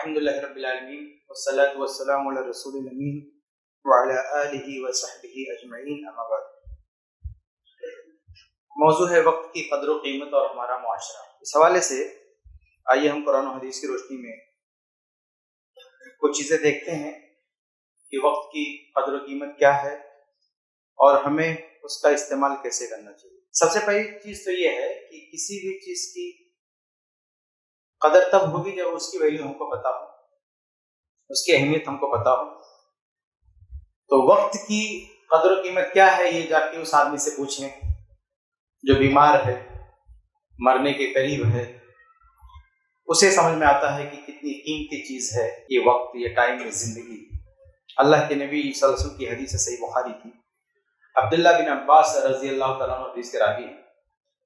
الحمدللہ رب العالمین والصلاة والسلام علی رسول الامین وعلی آلہ وصحبہ اجمعین، اما بعد۔ موضوع ہے وقت کی قدر و قیمت اور ہمارا معاشرہ۔ اس حوالے سے آئیے ہم قرآن و حدیث کی روشنی میں کچھ چیزیں دیکھتے ہیں کہ وقت کی قدر و قیمت کیا ہے اور ہمیں اس کا استعمال کیسے کرنا چاہیے۔ سب سے پہلی چیز تو یہ ہے کہ کسی بھی چیز کی قدر تب ہوگی جب اس کی ویلیو ہم کو پتا ہو، اس کی اہمیت ہم کو پتا ہو۔ تو وقت کی قدر و قیمت کیا ہے یہ جا کے اس آدمی سے پوچھیں جو بیمار ہے، مرنے کے قریب ہے، اسے سمجھ میں آتا ہے کہ کتنی قیمتی چیز ہے یہ وقت، یہ ٹائم، یہ زندگی۔ اللہ کے نبی صلی اللہ علیہ وسلم کی حدیث صحیح بخاری کی، عبداللہ بن عباس رضی اللہ تعالیٰ عنہ حدیث کے راوی ہیں،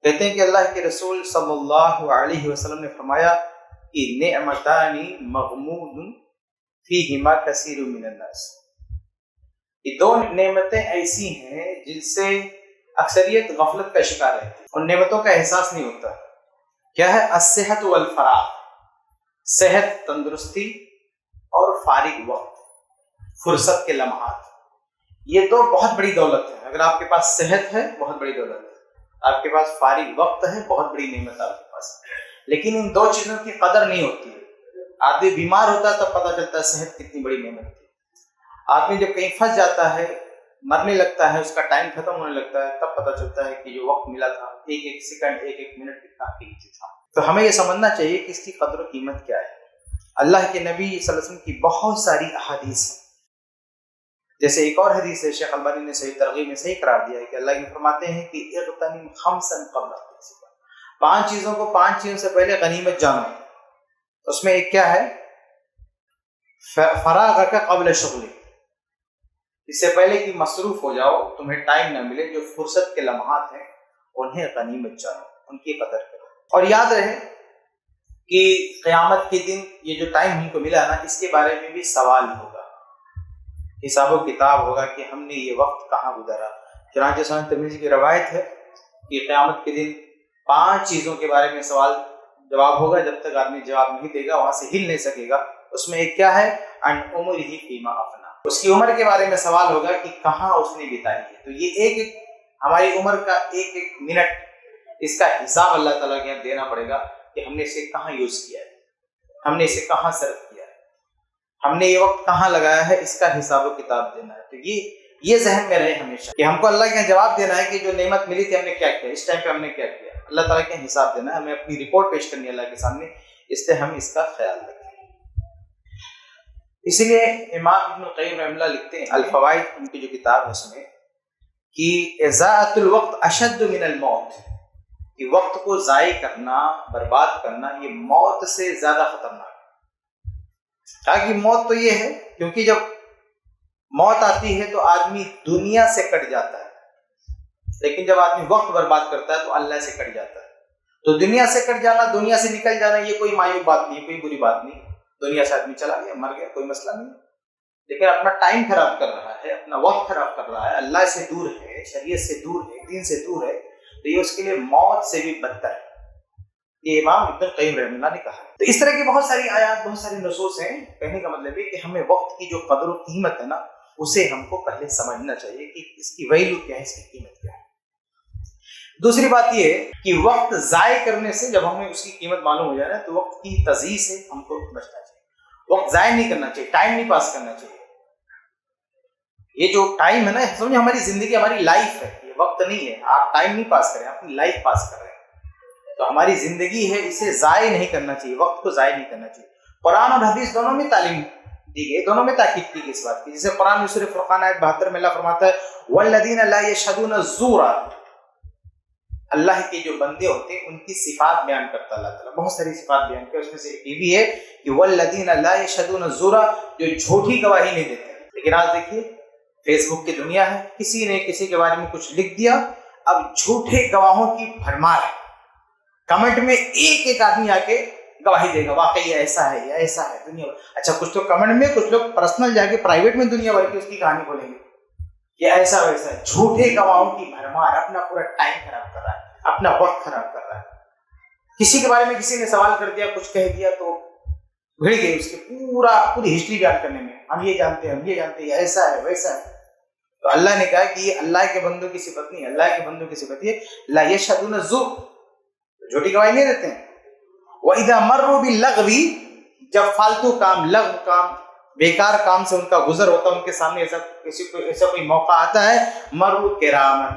کہتے ہیں کہ اللہ کے رسول صلی اللہ علیہ وسلم نے فرمایا کہ نعمتان مغمون فیہما کثیر من الناس، یہ دو نعمتیں ایسی ہیں جن سے اکثریت غفلت کا شکار ہے، ان نعمتوں کا احساس نہیں ہوتا۔ کیا ہے؟ الصحت والفراغ، صحت، تندرستی اور فارغ وقت، فرصت کے لمحات۔ یہ دو بہت بڑی دولت ہے۔ اگر آپ کے پاس صحت ہے بہت بڑی دولت ہے، آپ کے پاس فارغ وقت ہے بہت بڑی نعمت آپ کے پاس، لیکن ان دو چیزوں کی قدر نہیں ہوتی ہے۔ آدمی بیمار ہوتا ہے تب پتہ چلتا ہے صحت کتنی بڑی نعمت تھی۔ آدمی جب کہیں پھنس جاتا ہے، مرنے لگتا ہے، اس کا ٹائم ختم ہونے لگتا ہے، تب پتہ چلتا ہے کہ جو وقت ملا تھا، ایک ایک سیکنڈ، ایک ایک منٹ کتنا قیمتی تھا۔ تو ہمیں یہ سمجھنا چاہیے کہ اس کی قدر و قیمت کیا ہے۔ اللہ کے نبی صلی اللہ علیہ وسلم کی بہت ساری احادیث ہیں، جیسے ایک اور حدیث ہے، شیخ البانی نے صحیح ترغیب میں صحیح قرار دیا ہے کہ اللہ یہ فرماتے ہیں کہ اغتنم خمسا قبل خمس، پانچ چیزوں کو پانچ چیزوں سے پہلے غنیمت جانو۔ اس میں ایک کیا ہے؟ فراغک قبل شغلک، اس سے پہلے کہ مصروف ہو جاؤ، تمہیں ٹائم نہ ملے، جو فرصت کے لمحات ہیں انہیں غنیمت جانو، ان کی قدر کرو۔ اور یاد رہے کہ قیامت کے دن یہ جو ٹائم ہم کو ملا نا، اس کے بارے میں بھی سوال ہوگا، حساب و کتاب ہوگا کہ ہم نے یہ وقت کہاں گزارا۔ چنانچہ سنن ترمذی کی روایت ہے کہ قیامت کے دن 5 چیزوں کے بارے میں سوال جواب ہوگا، جب تک آدمی جواب نہیں دے گا وہاں سے ہل نہیں سکے گا۔ اس میں ایک کیا ہے؟ ان عمرہ فیما افنا، اس کی عمر کے بارے میں سوال ہوگا کہ کہاں اس نے بتائی ہے۔ تو یہ ایک ایک ہماری عمر کا ایک ایک منٹ، اس کا حساب اللہ تعالیٰ کے یہاں دینا پڑے گا کہ ہم نے اسے کہاں یوز کیا ہے، ہم نے اسے کہاں صرف کیا ہے، ہم نے یہ وقت کہاں لگایا ہے، اس کا حساب و کتاب دینا ہے۔ تو یہ ذہن میں رہے ہمیشہ کہ ہم کو اللہ کے یہاں جواب دینا ہے کہ جو نعمت ملی تھی ہم نے کیا کیا، اس ٹائم پہ ہم نے کیا کیا۔ اللہ تعالیٰ کے یہاں حساب دینا ہے، ہمیں اپنی رپورٹ پیش کرنی ہے اللہ کے سامنے، اس لیے ہم اس کا خیال رکھیں۔ اسی لیے امام ابن القیم رحمہ اللہ لکھتے ہیں الفوائد، ان کی جو کتاب ہے اس میں، کہ اضاعۃ الوقت اشد من الموت، کہ وقت کو ضائع کرنا، برباد کرنا، یہ موت سے زیادہ خطرناک ہے۔ کہا کہ موت تو یہ ہے کیونکہ جب موت آتی ہے تو آدمی دنیا سے کٹ جاتا ہے، لیکن جب آدمی وقت برباد کرتا ہے تو اللہ سے کٹ جاتا ہے۔ تو دنیا سے کٹ جانا، دنیا سے نکل جانا، یہ کوئی معیوب بات نہیں، کوئی بری بات نہیں۔ دنیا سے آدمی چلا گیا، مر گیا، کوئی مسئلہ نہیں، لیکن اپنا ٹائم خراب کر رہا ہے، اپنا وقت خراب کر رہا ہے، اللہ سے دور ہے، شریعت سے دور ہے، دین سے دور ہے، تو یہ اس کے لیے موت سے بھی بدتر ہے۔ یہ امام ابن القیم رحمہ اللہ نے کہا ہے۔ تو اس طرح کی بہت ساری آیات، بہت ساری نصوص ہیں۔ کہنے کا مطلب یہ کہ ہمیں وقت کی جو قدر و قیمت ہے نا، اسے ہم کو پہلے سمجھنا چاہیے کہ اس کی ویلیو کیا ہے، اس کی قیمت کیا ہے۔ دوسری بات یہ ہے کہ وقت ضائع کرنے سے، جب ہمیں اس کی قیمت معلوم ہو جائے نا، تو وقت کی تضییع سے ہم کو بچنا چاہیے۔ وقت ضائع نہیں کرنا چاہیے، ٹائم نہیں پاس کرنا چاہیے۔ یہ جو ٹائم ہے نا، سمجھے ہماری زندگی، ہماری لائف ہے، یہ وقت نہیں ہے۔ آپ ٹائم نہیں پاس کریں، اپنی لائف پاس کر رہے ہیں۔ تو ہماری زندگی ہے، اسے ضائع نہیں کرنا چاہیے، وقت کو ضائع نہیں کرنا چاہیے۔ قرآن اور حدیث دونوں میں تعلیم دی گئی، دونوں میں تاکید کی گئی اس بات کی۔ جیسے قرآن میں سورہ فرقان آیت 72 میں اللہ فرماتا ہے والذین لا یشہدون الزور، اللہ کے جو بندے ہوتے ہیں ان کی صفات بیان کرتا اللہ تعالیٰ، بہت ساری صفات بیان کی، اس میں سے ایک یہ بھی ہے کہ والذین لا یشہدون الزور، جو جھوٹی گواہی نہیں دیتے۔ لیکن آج دیکھیے فیس بک کی دنیا ہے، کسی نے کسی کے بارے میں کچھ لکھ دیا، اب جھوٹے گواہوں کی بھرمار ہے۔ کمنٹ میں ایک ایک آدمی آ کے گواہی دے گا، واقعی ایسا ہے یا ایسا ہے، دنیا بھر۔ اچھا، کچھ تو کمنٹ میں، کچھ لوگ پرسنل جا کے پرائیویٹ میں دنیا بھر کی اس کی کہانی بولیں گے کہ ایسا ویسا ہے۔ جھوٹے گواہوں کی بھرمار، اپنا پورا ٹائم خراب کر رہا ہے، اپنا وقت خراب کر رہا ہے۔ کسی کے بارے میں کسی نے سوال کر دیا، کچھ کہہ دیا، تو بھڑ گئے اس کے پوری ہسٹری بیان کرنے میں، ہم یہ جانتے ہیں ایسا ہے ویسا ہے. تو اللہ نے کہا کہ یہ اللہ کے بندوں کی صفت نہیں، اللہ کے بندوں کی صفت یہ لا یشهدون الزور، جھوٹی گواہی نہیں دیتے ہیں. وَإِذَا مَرُّوا بِاللَّغْوِ، جب فالتو کام، لغو کام، بیکار کام سے ان کا گزر ہوتا ہے، ان کے سامنے ایسا کوئی موقع آتا ہے، مروا کراما،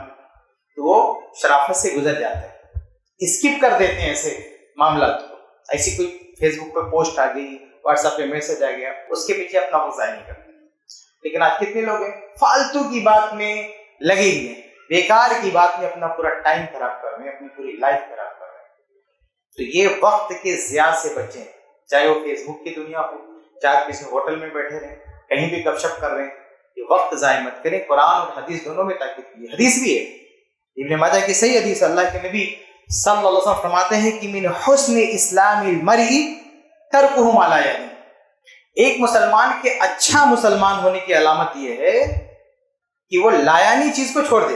تو وہ شرافت سے گزر جاتے ہیں، اسکپ کر دیتے ہیں ایسے معاملات کو. ایسی کوئی فیس بک پہ پوسٹ آ گئی، واٹس ایپ پہ میسج آ گیا، اس کے پیچھے اپنا وقت ضائع نہیں کرتے. لیکن آج کتنے لوگ ہیں فالتو کی بات میں لگے ہوئے ہیں، بیکار کی بات میں اپنا پورا ٹائم خراب کر رہے ہیں، اپنی پوری لائف خراب کر رہے ہیں. تو یہ وقت کے ضیاع سے بچیں، چاہے وہ فیس بک کی دنیا ہو، چاہے کسی ہوٹل میں بیٹھے رہیں، کہیں بھی گپ شپ کر رہے ہیں، یہ وقت ضائع مت کریں. قرآن اور حدیث دونوں میں تاکید کی ہے. حدیث بھی ہے، ابن ماجہ کی صحیح حدیث، اللہ کے نبی صلی اللہ علیہ وسلم فرماتے ہیں کہ من حسن اسلام المرء ترکہ ما لا یعنی، ایک مسلمان کے اچھا مسلمان ہونے کی علامت یہ ہے کہ وہ لایانی چیز کو چھوڑ دے،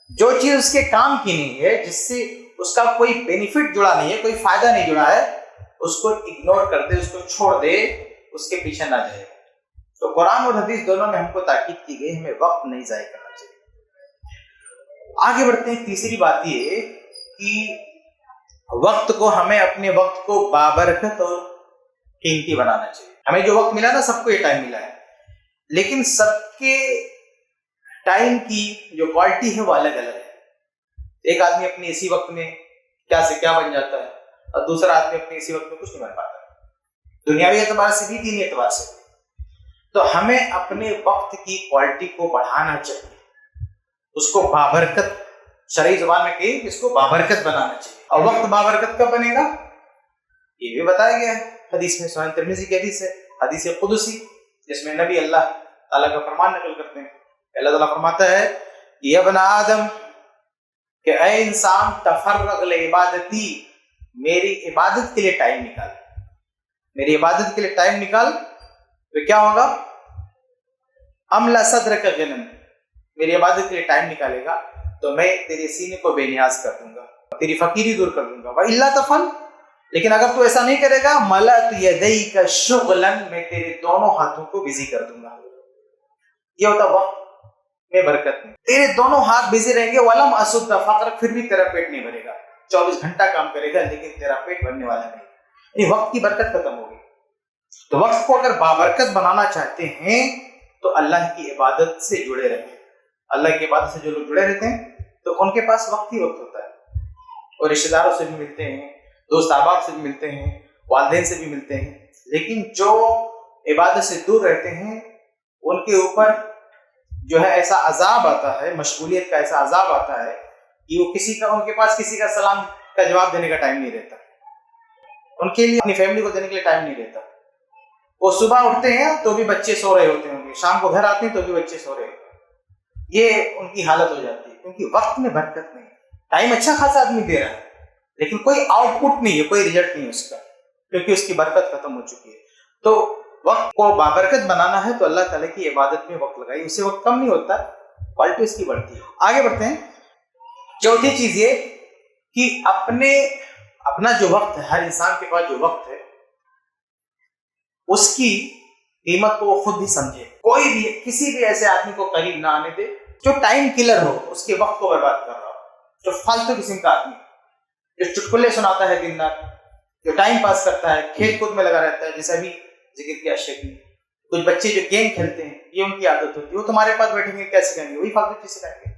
جو چیز اس کے کام کی نہیں ہے، جس سے اس کا کوئی بینیفٹ جڑا نہیں ہے، کوئی فائدہ نہیں جڑا ہے، اس کو اگنور کر دے، اس کو چھوڑ دے، اس کے پیچھے نہ جائے. تو قرآن اور حدیث دونوں میں ہم کو تاکید کی گئی، ہمیں وقت نہیں ضائع کرنا چاہیے. آگے بڑھتے ہیں. تیسری بات یہ کہ وقت کو، ہمیں اپنے وقت کو بابرکت اور قیمتی بنانا چاہیے. ہمیں جو وقت ملا نا، سب کو یہ ٹائم ملا ہے، لیکن سب کے ٹائم کی جو کوالٹی ہے وہ الگ الگ ہے. ایک آدمی اپنے اسی وقت میں کیا سے کیا بن جاتا ہے، اور دوسرا آدمی اپنے اسی وقت میں کچھ نہیں بن پاتا، دنیاوی اعتبار سے بھی، دینی اعتبار سے بھی. تو ہمیں اپنے وقت کی کوالٹی کو بڑھانا چاہیے، اس کو بابرکت، شرعی زبان میں کہیں اس کو بابرکت بنانا چاہیے. اور وقت بابرکت کب بنے گا یہ بھی بتایا گیا ہے حدیث میں. سنن ترمذی کی حدیث ہے، حدیث قدسی، جس میں نبی اللہ تعالیٰ کا فرمان نقل کرتے ہیں. اللہ تعالیٰ فرماتا ہے یا ابن آدم، کہ اے انسان، تفرغ لعبادتی، میری عبادت کے لیے ٹائم نکال، میری عبادت کے لیے ٹائم نکال. تو کیا ہوگا؟ املا صدرک غنم، میری عبادت کے لیے ٹائم نکالے گا تو میں تیرے سینے کو بے نیاز کر دوں گا، تیری فقیری دور کر دوں گا. وَإِلَّا تَفْعَلْ، لیکن اگر تو ایسا نہیں کرے گا، مَلَأْتُ يَدَيْكَ شُغْلًا، میں تیرے دونوں ہاتھوں کو بزی کر دوں گا. یہ ہوتا وقت میں برکت نہیں. تیرے دونوں ہاتھ بزی رہیں گے، وَلَمْ أَسُدَّ فَقْرَكَ، پھر بھی تیرا پیٹ نہیں بھرے گا. 24 گھنٹہ کام کرے گا لیکن تیرا پیٹ بھرنے والا نہیں. یعنی وقت کی برکت ختم ہوگی. تو وقت کو اگر بابرکت بنانا چاہتے ہیں تو اللہ کی عبادت سے جڑے رہیں. اللہ کی عبادت سے جو لوگ جڑے رہتے ہیں تو ان کے پاس وقت ہی وقت ہوتا ہے، اور رشتے داروں سے بھی ملتے ہیں، دوست احباب سے بھی ملتے ہیں، والدین سے بھی ملتے ہیں. لیکن جو عبادت سے دور رہتے ہیں ان کے اوپر جو ہے ایسا عذاب آتا ہے، مشغولیت کا ایسا عذاب آتا ہے کہ وہ ان کے پاس کسی کا سلام کا جواب دینے کا ٹائم نہیں رہتا، ان کے لیے اپنی فیملی کو دینے کے لیے ٹائم نہیں رہتا. وہ صبح اٹھتے ہیں تو بھی بچے سو رہے ہوتے ہیں، شام کو گھر آتے ہیں تو بھی بچے سو رہے ہوتے ہیں. یہ ان کی حالت ہو جاتی ہے، کیونکہ وقت میں برکت نہیں. ٹائم اچھا خاصا آدمی دے رہا ہے لیکن کوئی آؤٹ پٹ نہیں ہے، کوئی ریزلٹ نہیں ہے اس کا، کیونکہ اس کی برکت ختم ہو چکی ہے. تو وقت کو بابرکت بنانا ہے تو اللہ تعالیٰ کی عبادت میں وقت لگائیے، اس سے وقت کم نہیں ہوتا، کوالٹی اس کی بڑھتی ہے. آگے بڑھتے ہیں. چوتھی چیز یہ کہ اپنا جو وقت ہے، ہر انسان کے پاس جو وقت ہے اس کی قیمت کو وہ خود بھی سمجھے. کوئی بھی کسی بھی ایسے آدمی کو قریب نہ آنے دے جو ٹائم کلر ہو، اس کے وقت کو برباد کر رہا ہو، جو فالتو قسم کا آدمی، جو چٹکلے سناتا ہے دن رات، جو ٹائم پاس کرتا ہے، کھیل کود میں لگا رہتا ہے. جیسے ابھی ذکر کیا شکل، کچھ بچے جو گیم کھیلتے ہیں، یہ ان کی عادت ہوتی ہے، وہ تمہارے پاس بیٹھیں گے کیا سکھائیں گے؟ وہی فالتو چیز سکھائیں گے.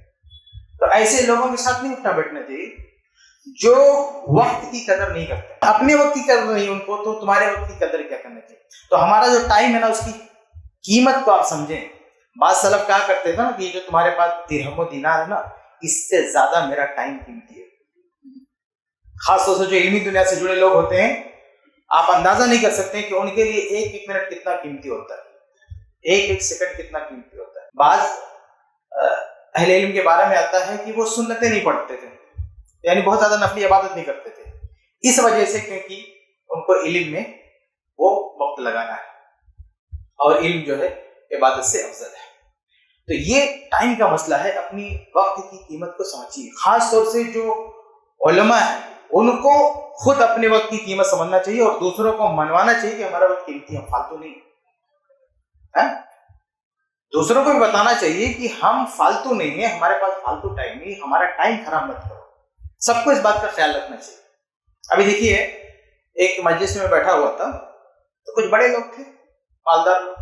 تو ایسے لوگوں کے ساتھ نہیں اٹھنا بیٹھنا چاہیے جو وقت کی قدر نہیں کرتے. اپنے وقت کی قدر نہیں ان کو، تو تمہارے وقت کی قدر کیا کرنا چاہیے؟ تو ہمارا جو ٹائم ہے نا، اس کی قیمت کو آپ سمجھیں. بعض سلف کہا کرتے تھے نا کہ جو تمہارے پاس درہم و دینار ہے نا، اس سے زیادہ میرا ٹائم قیمتی ہے. خاص طور سے جو علمی دنیا سے جڑے لوگ ہوتے ہیں، آپ اندازہ نہیں کر سکتے کہ ان کے لیے ایک ایک منٹ کتنا قیمتی ہوتا ہے، ایک ایک سیکنڈ کتنا قیمتی ہوتا ہے. بعض اہل علم کے بارے میں آتا ہے کہ وہ سنتیں نہیں پڑھتے تھے، یعنی بہت زیادہ نفلی عبادت نہیں کرتے تھے، اس وجہ سے کیونکہ ان کو علم میں وہ وقت لگانا ہے، اور علم جو ہے عبادت سے افضل ہے. تو یہ ٹائم کا مسئلہ ہے. اپنی وقت کی قیمت کو سمجھیے. خاص طور سے جو علماء ہیں ان کو خود اپنے وقت کی قیمت سمجھنا چاہیے اور دوسروں کو منوانا چاہیے کہ ہمارا وقت قیمتی ہے, فالتو نہیں ہے. دوسروں کو بھی بتانا چاہیے کہ ہم فالتو نہیں ہیں, ہمارے پاس فالتو ٹائم نہیں, ہمارا ٹائم خراب مت کرو. سب کو اس بات کا خیال رکھنا چاہیے. ابھی دیکھیے ایک مجلس میں بیٹھا ہوا تھا تو کچھ بڑے لوگ تھے, مالدار لوگ,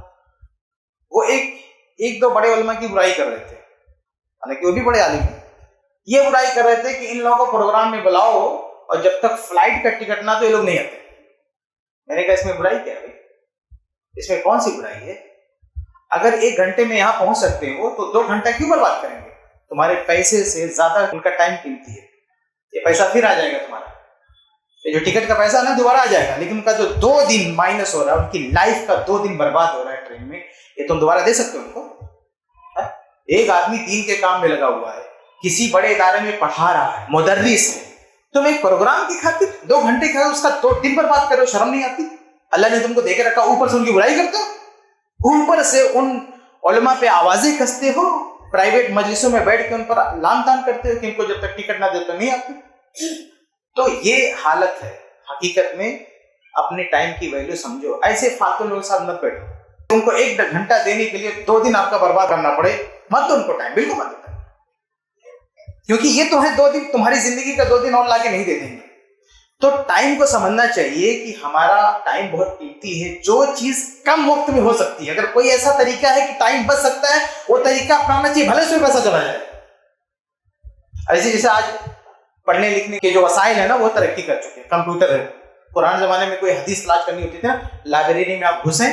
وہ ایک دو بڑے علماء کی برائی کر رہے تھے, حالانکہ وہ بھی بڑے عالم ہیں. یہ برائی کر رہے تھے کہ ان لوگوں کو پروگرام میں بلاؤ اور جب تک فلائٹ کا ٹکٹ نہ تو یہ لوگ نہیں آتے. میں نے کہا اس میں برائی کیا ہے؟ اس میں کون سی برائی ہے؟ اگر 1 گھنٹے میں یہاں پہنچ سکتے ہو تو 2 گھنٹہ کیوں برباد کریں گے؟ تمہارے پیسے سے زیادہ ان کا ٹائم قیمتی ہے. یہ پیسہ پھر آ جائے گا تمہارا, یہ جو ٹکٹ کا پیسہ نا دوبارہ آ جائے گا, لیکن ان کا جو 2 دن مائنس ہو رہا ہے, ان کی لائف کا 2 دن برباد ہو رہا ہے ٹرین میں, یہ تم دوبارہ دے سکتے ہو ان کو؟ ایک آدمی دین کے کام میں لگا ہوا ہے, کسی بڑے ادارے میں پڑھا رہا ہے, مدرس ہے, تم ایک پروگرام کی خاطر 2 گھنٹے کا اس کا 2 دن برباد کرو, شرم نہیں آتی؟ اللہ نے تم کو دے کے رکھا, اوپر سے ان کی برائی کرتے ہو, اوپر سے ان علماء پہ آوازیں کستے ہو, پرائیویٹ مجلسوں میں بیٹھ کے ان پر لان تان کرتے ہو کہ ان کو جب تک ٹکٹ نہ دے تو نہیں آتے. تو یہ حالت ہے. حقیقت میں اپنے ٹائم کی ویلیو سمجھو, ایسے فالتو لوگوں کے ساتھ مت بیٹھو. تم کو 1 گھنٹہ دینے کے لیے 2 دن آپ کا برباد کرنا پڑے, مت دو ان کو ٹائم, بالکل مت دو, کیونکہ یہ تو ہے 2 دن, تمہاری زندگی کا 2 دن اور لا کے نہیں دے دیں گے. تو ٹائم کو سمجھنا چاہیے کہ ہمارا ٹائم بہت قیمتی ہے. جو چیز کم وقت میں ہو سکتی ہے, اگر کوئی ایسا طریقہ ہے کہ ٹائم بچ سکتا ہے, وہ طریقہ اپنانا چاہیے, بھلے سے پیسہ چلا جائے. ایسے جیسے آج پڑھنے لکھنے کے جو وسائل ہیں نا وہ ترقی کر چکے ہیں, کمپیوٹر ہے. پرانے زمانے میں کوئی حدیث تلاش کرنی ہوتی تھی نا, لائبریری میں آپ گھسیں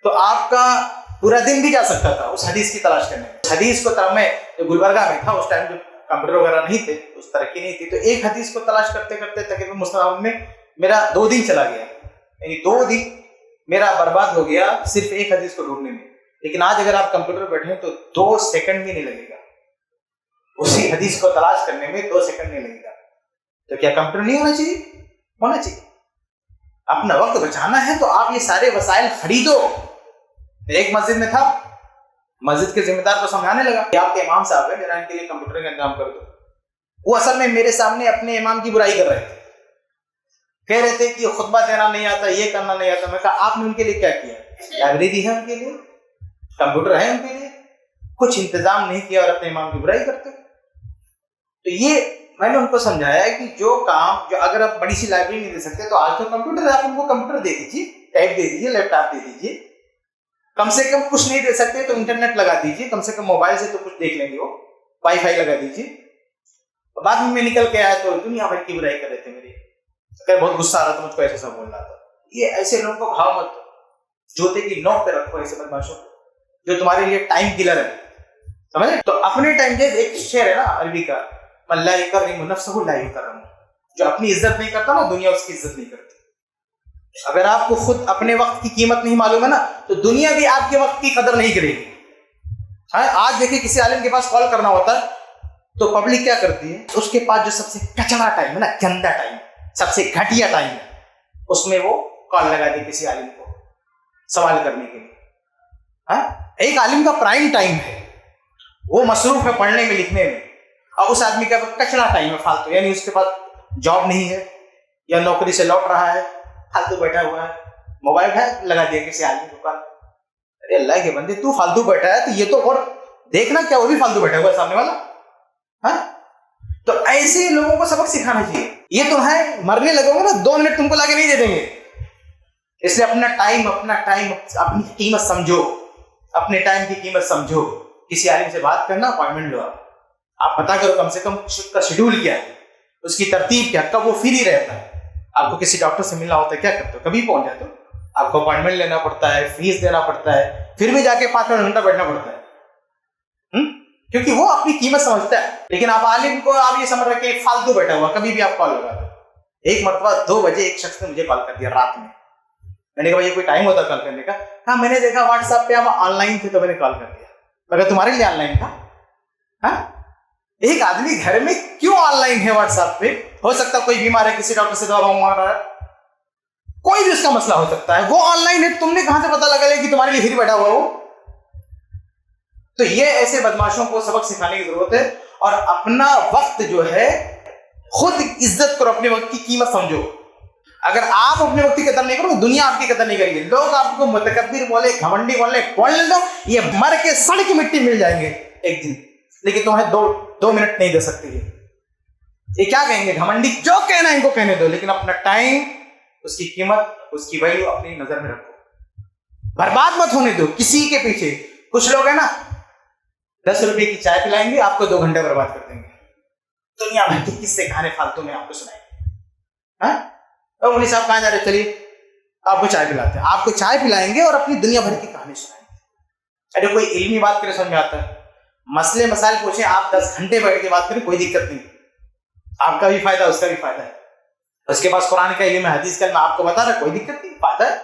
تو آپ کا پورا دن بھی جا سکتا تھا اس حدیث کی تلاش کرنے میں. حدیث کو میں جو گلبرگہ میں تھا اس ٹائم جو کمپیوٹر وغیرہ نہیں تھے, اس ترقی نہیں تھی, تو ایک حدیث کو تلاش کرتے کرتے تقریباً مسلمان میں میرا 2 دن چلا گیا, یعنی 2 دن میرا برباد ہو گیا صرف ایک حدیث کو ڈھونڈنے میں. لیکن آج اگر آپ کمپیوٹر بیٹھے تو 2 سیکنڈ بھی نہیں لگے گا, اسی حدیث کو تلاش کرنے میں 2 سیکنڈ نہیں لگے گا. تو کیا کمپیوٹر نہیں ہونا چاہیے؟ ہونا چاہیے. اپنا وقت بچانا ہے تو آپ یہ سارے وسائل خریدو. ایک مسجد میں تھا, مسجد کے ذمہ دار کو سمجھانے لگا کہ آپ کے امام صاحب ہیں, میرا ان کے لیے کمپیوٹر کا انتظام کر دو. وہ اصل میں میرے سامنے اپنے امام کی برائی کر رہے تھے, کہہ رہے تھے کہ خطبہ دینا نہیں آتا, یہ کرنا نہیں آتا. میں کہا آپ نے ان کے لیے کیا کیا؟ لائبریری ہے ان کے لیے, کمپیوٹر ہے ان کے لیے, کچھ انتظام نہیں کیا اور اپنے امام کی برائی کرتے. تو یہ میں نے ان کو سمجھایا کہ جو کام, جو اگر آپ بڑی سی لائبریری نہیں دے سکتے تو آج تو کمپیوٹر ہے, آپ ان کو کمپیوٹر دے دیجیے, ٹیب دے دیجیے, لیپ ٹاپ دے دیجیے. کم سے کم کچھ نہیں دے سکتے تو انٹرنیٹ لگا دیجیے, کم سے کم موبائل سے تو کچھ دیکھ لیں گے, وہ وائی فائی لگا دیجیے. بعد میں نکل کے آیا تو دنیا بھر کی برائی کر رہے تھے میری, بہت غصہ آ رہا تھا مجھ کو, ایسا سب بول رہا تھا. یہ ایسے لوگوں کو بھاؤ مت, جوتے کی نوک پہ رکھو ایسے بدماشوں جو تمہارے لیے ٹائم کلر ہے, سمجھے؟ تو اپنے ٹائم کے ایک شعر ہے نا عربی کا, من لا یکرم نفسہ لا یکرم, جو اپنی عزت نہیں کرتا نا دنیا اس کی عزت نہیں کرتی. اگر آپ کو خود اپنے وقت کی قیمت نہیں معلوم ہے نا تو دنیا بھی آپ کے وقت کی قدر نہیں کرے گی. آج دیکھیں کسی عالم کے پاس کال کرنا ہوتا ہے تو پبلک کیا کرتی ہے, اس کے پاس جو سب سے کچڑا ٹائم ہے نا, گندا ٹائم, سب سے گھٹیا ٹائم ہے, اس میں وہ کال لگا دی کسی عالم کو سوال کرنے کے لیے. ایک عالم کا پرائم ٹائم ہے, وہ مصروف ہے پڑھنے میں لکھنے میں, اور اس آدمی کا کچڑا ٹائم ہے فالتو, یعنی اس کے پاس جاب نہیں ہے یا نوکری سے لوٹ رہا ہے, فالتو بیٹھا ہوا ہے, موبائل ہے لگا دیا کسی عالم کو کال. ارے اللہ کے بندے, تو فالتو بیٹھا ہے تو یہ تو اور دیکھنا کیا وہ بھی فالتو بیٹھا ہوا ہے سامنے والا. تو ایسے لوگوں کو سبق سکھانا چاہیے. یہ تو ہے مرنے لگو گے نا 2 منٹ تم کو لا کے نہیں دے دیں گے. اس لیے اپنا ٹائم اپنی قیمت سمجھو, اپنے ٹائم کی قیمت سمجھو. کسی عالم سے بات کرنا, اپوائنٹمنٹ لو, آپ پتا کرو کم سے کم اس کا شیڈول کیا ہے, اس کی ترتیب کیا, کب وہ فری رہتا ہے. آپ کو کسی ڈاکٹر سے ملنا ہوتا ہے, کیا کرتے ہو, کبھی پہنچ جاتے ہو, آپ کو اپوائنٹمنٹ لینا پڑتا ہے, فیس دینا پڑتا ہے, پھر بھی جا کے 5 گھنٹہ بیٹھنا پڑتا ہے, کیونکہ وہ اپنی قیمت سمجھتا ہے. لیکن آپ عالم کو آپ یہ سمجھ رہے کہ فالتو بیٹھا ہوا, کبھی بھی آپ کال لگا دو. ایک مرتبہ 2 بجے ایک شخص نے مجھے کال کر دیا رات میں. میں نے کہا یہ کوئی ٹائم ہوتا کال کرنے کا؟ ہاں میں نے دیکھا واٹس ایپ پہ آپ آن لائن تھے تو میں نے کال کر دیا. مگر تمہارے لیے آن لائن تھا. ایک آدمی گھر میں کیوں آن لائن ہے واٹس ایپ پہ؟ ہو سکتا ہے کوئی بیمار ہے, کسی ڈاکٹر سے دوا مانگ رہا ہے, کوئی بھی اس کا مسئلہ ہو سکتا ہے, وہ آن لائن ہے, تم نے کہاں سے پتا لگا کہ تمہارے لیے فری بیٹھا ہوا وہ؟ تو یہ ایسے بدماشوں کو سبق سکھانے کی ضرورت ہے, اور اپنا وقت جو ہے خود عزت کرو, اپنے وقت کی قیمت سمجھو. اگر آپ اپنے وقت کی قدر نہیں کرو دنیا آپ کی قدر نہیں کرے گی. لوگ آپ کو متکبر بولے, گھمنڈی بولے, بولنے دو, یہ مر کے سڑ کی مٹی مل جائیں گے ایک دن, لیکن تمہیں دو منٹ نہیں دے سکتے. یہ کیا کہیں گے, گھمنڈی, جو کہنا ہے ان کو کہنے دو, لیکن اپنا ٹائم, اس کی قیمت, اس کی ویلیو اپنی نظر میں رکھو. برباد مت ہونے دو کسی کے پیچھے. کچھ لوگ ہیں نا 10 روپے کی چائے پلائیں گے, آپ کو 2 گھنٹے برباد کر دیں گے. دنیا بھر کے قصے کہانے فالتو میں آپ کو سنائیں گے. مولوی صاحب کہاں جا رہے, چلیے آپ کو چائے پلاتے ہیں. آپ کو چائے پلائیں گے اور اپنی دنیا بھر کی کہانی سنائیں گے. ارے کوئی علمی بات کرے سمجھ میں آتا ہے, مسئلے مسائل پوچھیں, آپ 10 گھنٹے بیٹھ کے بات کریں, کوئی دقت نہیں. آپ کا بھی فائدہ, اس کا بھی فائدہ ہے. اس کے پاس قرآن کا علم ہے, حدیث کا علم, آپ کو بتا رہا ہے, کوئی دقت نہیں, فائدہ ہے.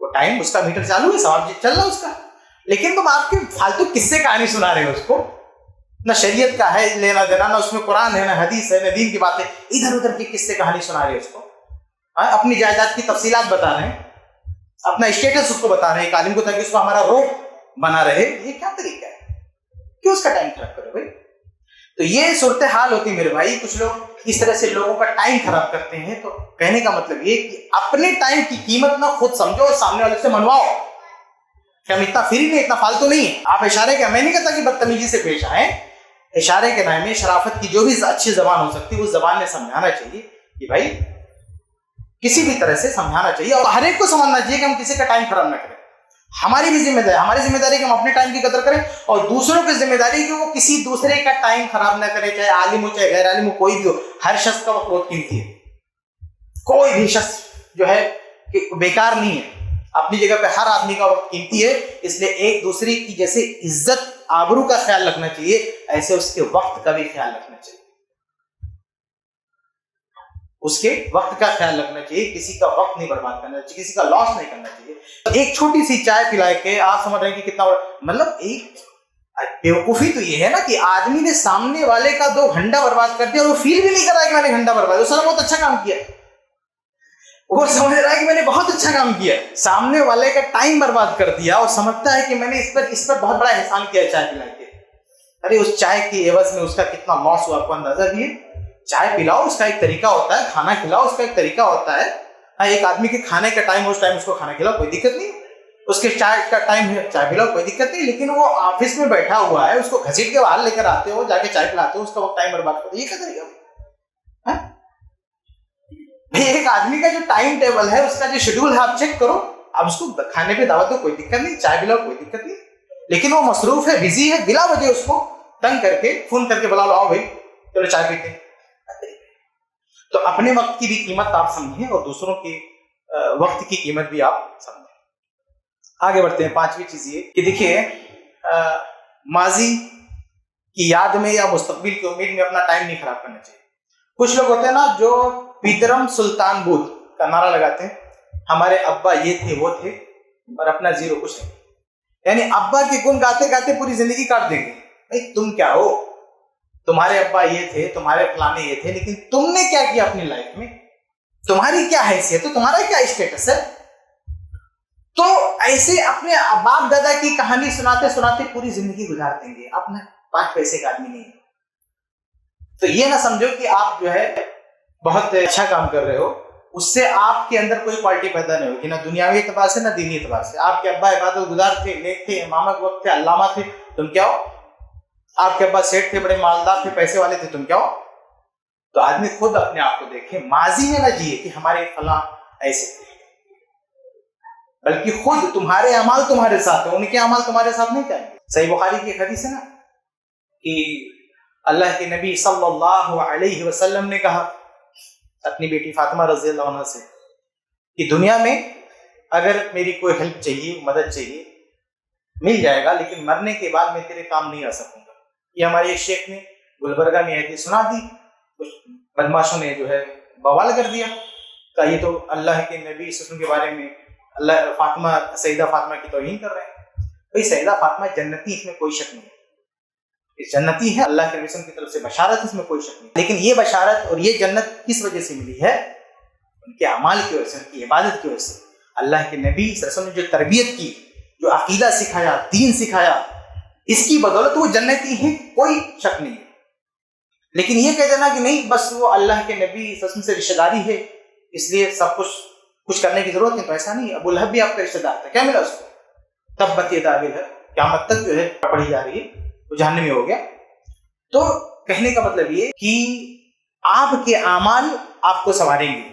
وہ ٹائم اس کا میٹر چالو ہے, ثواب چل رہا ہے اس کا. لیکن تم آپ کے فالتو قصے کہانی سنا رہے ہو اس کو, نہ شریعت کا ہے لینا دینا, نہ اس میں قرآن ہے, نہ حدیث ہے, نہ دین کی باتیں, ادھر ادھر کی قصے کہانی سنا رہے ہو اس کو. اپنی جائیداد کی تفصیلات بتا رہے ہیں, اپنا اسٹیٹس اس کو بتا رہے ہیں ایک عالم کو, تاکہ اس کو ہمارا روح بنا رہے. یہ کیا طریقہ ہے, کیوں اس کا ٹائم خراب کرو بھائی. تو یہ صورتحال ہوتی میرے بھائی. کچھ لوگ اس طرح سے لوگوں کا ٹائم خراب کرتے ہیں. تو کہنے کا مطلب یہ کہ اپنے ٹائم کی قیمت نہ خود سمجھو اور سامنے والے سے منواؤ کہ ہم اتنا فری نہیں, اتنا فالتو نہیں ہے. آپ اشارے کے, میں نہیں کہتا کہ بدتمیزی سے پیش آئیں, اشارے کے نام میں شرافت کی جو بھی اچھی زبان ہو سکتی ہے اس زبان میں سمجھانا چاہیے کہ بھائی کسی بھی طرح سے سمجھانا چاہیے, اور ہر ایک کو سمجھنا چاہیے کہ ہم کسی کا ٹائم خراب نہ کریں. ہماری بھی ذمہ داری, ہماری ذمہ داری کہ ہم اپنے ٹائم کی قدر کریں, اور دوسروں کی ذمہ داری کہ وہ کسی دوسرے کا ٹائم خراب نہ کرے, چاہے عالم ہو چاہے غیر عالم ہو, کوئی بھی ہو. ہر شخص کا وقت بہت قیمتی ہے. کوئی بھی شخص جو ہے کہ بیکار نہیں ہے. اپنی جگہ پہ ہر آدمی کا وقت قیمتی ہے. اس لیے ایک دوسرے کی جیسے عزت آبرو کا خیال رکھنا چاہیے, ایسے اس کے وقت کا بھی خیال رکھنا چاہیے. اس کے وقت کا خیال رکھنا چاہیے, کسی کا وقت نہیں برباد کرنا چاہیے, کسی کا لاس نہیں کرنا چاہیے. ایک چھوٹی سی چائے پلائے کے آپ سمجھ رہے ہیں کہ کتنا, مطلب ایک بیوقوفی تو یہ ہے نا کہ آدمی نے سامنے والے کا 2 گھنٹہ برباد کر دیا اور وہ فیل بھی نہیں کر رہا ہے کہ میں نے گھنٹہ برباد, وہ سر بہت اچھا کام کیا, وہ سمجھ رہا ہے کہ میں نے بہت اچھا کام کیا. سامنے والے کا ٹائم برباد کر دیا اور سمجھتا ہے کہ میں نے اس پر بہت بڑا احسان کیا چائے پلا کے. ارے اس چائے کی عوض میں اس کا کتنا لاس ہوا آپ کو اندازہ بھی ہے. چائے پلاؤ, اس کا ایک طریقہ ہوتا ہے, کھانا کھلاؤ, اس کا ایک طریقہ ہوتا ہے. ایک آدمی کے کھانے کا ٹائم, اس ٹائم اس کو کھانا کھلاؤ, کوئی دقت نہیں. اس کے چائے کا ٹائم ہے, چائے پلاؤ, کوئی دقت نہیں. لیکن وہ آفس میں بیٹھا ہوا ہے, اس کو گھسیٹ کے باہر لے کر آتے ہو, جا کے چائے پلاتے ہو, اس کا وہ ٹائم برباد کرتے, یہ کیا طریقہ. ایک آدمی کا جو ٹائم ٹیبل ہے, اس کا جو شیڈول ہے, آپ چیک کرو. اب اس کو کھانے پہ دعوت دو, کوئی دقت نہیں, چائے پلاؤ, کوئی دقت نہیں. لیکن وہ مصروف ہے, بزی ہے, بلا وجہ اس کو تنگ کر کے فون کر کے بلا لو, آؤ بھائی چلو چائے پیتے ہیں. تو اپنے وقت کی بھی قیمت آپ سمجھیں اور دوسروں کے وقت کی قیمت بھی آپ سمجھیں. آگے بڑھتے ہیں. 5ویں چیز یہ کہ دیکھیے, ماضی کی یاد میں یا مستقبل کی امید میں اپنا ٹائم نہیں خراب کرنا چاہیے. کچھ لوگ ہوتے ہیں نا جو پیترم سلطان بدھ کا نعرہ لگاتے ہیں, ہمارے ابا یہ تھے وہ تھے, اور اپنا زیرو کچھ نہیں. یعنی ابا کے گن گاتے گاتے پوری زندگی کاٹ دیں گے. بھائی تم کیا ہو, تمہارے ابا یہ تھے, تمہارے فلانے یہ تھے, لیکن تم نے کیا کیا اپنی لائف میں, تمہاری کیا حیثیت ہے, تمہارا کیا اسٹیٹس ہے. تو ایسے اپنے باپ دادا کی کہانی سناتے سناتے پوری زندگی گزار دیں گے, اپنا 5 پیسے کا آدمی نہیں. تو یہ نہ سمجھو کہ آپ جو ہے بہت اچھا کام کر رہے ہو, اس سے آپ کے اندر کوئی کوالٹی پیدا نہیں ہوگی, نہ دنیاوی اعتبار سے نہ دینی اعتبار سے. آپ کے ابا عبادت گزار تھے, نیک تھے, امامہ کے وقت تھے, علامہ تھے, تم کیا ہو. آپ کے ابا سیٹ تھے, بڑے مالدار تھے, پیسے والے تھے, تم کیا ہو. تو آدمی خود اپنے آپ کو دیکھے, ماضی میں نہ جیے کہ ہمارے فلاں ایسے تھے, بلکہ خود تمہارے اعمال تمہارے ساتھ ہیں, ان کے اعمال تمہارے ساتھ نہیں چاہیے. صحیح بخاری کی ایک حدیث ہے نا کہ اللہ کے نبی صلی اللہ علیہ وسلم نے کہا اپنی بیٹی فاطمہ رضی اللہ عنہ سے کہ دنیا میں اگر میری کوئی ہیلپ چاہیے, مدد چاہیے, مل جائے گا, لیکن مرنے کے بعد میں تیرے کام نہیں آ سکوں گا. یہ ہمارے ایک شیخ نے گلبرگہ میں حدیث سنا دی, کچھ بدماشوں نے جو ہے بوال کر دیا کہ یہ تو اللہ کے نبی صلی اللہ علیہ وسلم کے بارے میں اللہ فاطمہ, سیدہ فاطمہ کی توہین کر رہے ہیں. بھائی سیدہ فاطمہ جنتی, اس میں کوئی شک نہیں ہے, جنتی ہے, اللہ کے نبی کی طرف سے بشارت, اس میں کوئی شک نہیں. لیکن یہ بشارت اور یہ جنت کس وجہ سے ملی ہے, ان کے اعمال کی وجہ سے, ان کی عبادت کی وجہ سے. اللہ کے نبی صلی اللہ علیہ وسلم نے جو تربیت کی, جو عقیدہ سکھایا, دین سکھایا, اس کی بدولت وہ جنتی ہیں, کوئی شک نہیں ہے. لیکن یہ کہہ دینا کہ نہیں بس وہ اللہ کے نبی سے رشتہ داری ہے اس لیے سب کچھ کرنے کی ضرورت نہیں، تو ایسا نہیں ہے۔ ابو لہب بھی آپ کا رشتہ دار تھا، کیا ملا اس کو؟ تبت یدا ابی لہب، قیامت تک جو ہے پڑھی جا رہی ہے، وہ جہنمی ہو گیا۔ تو کہنے کا مطلب یہ کہ آپ کے اعمال آپ کو سنواریں گے۔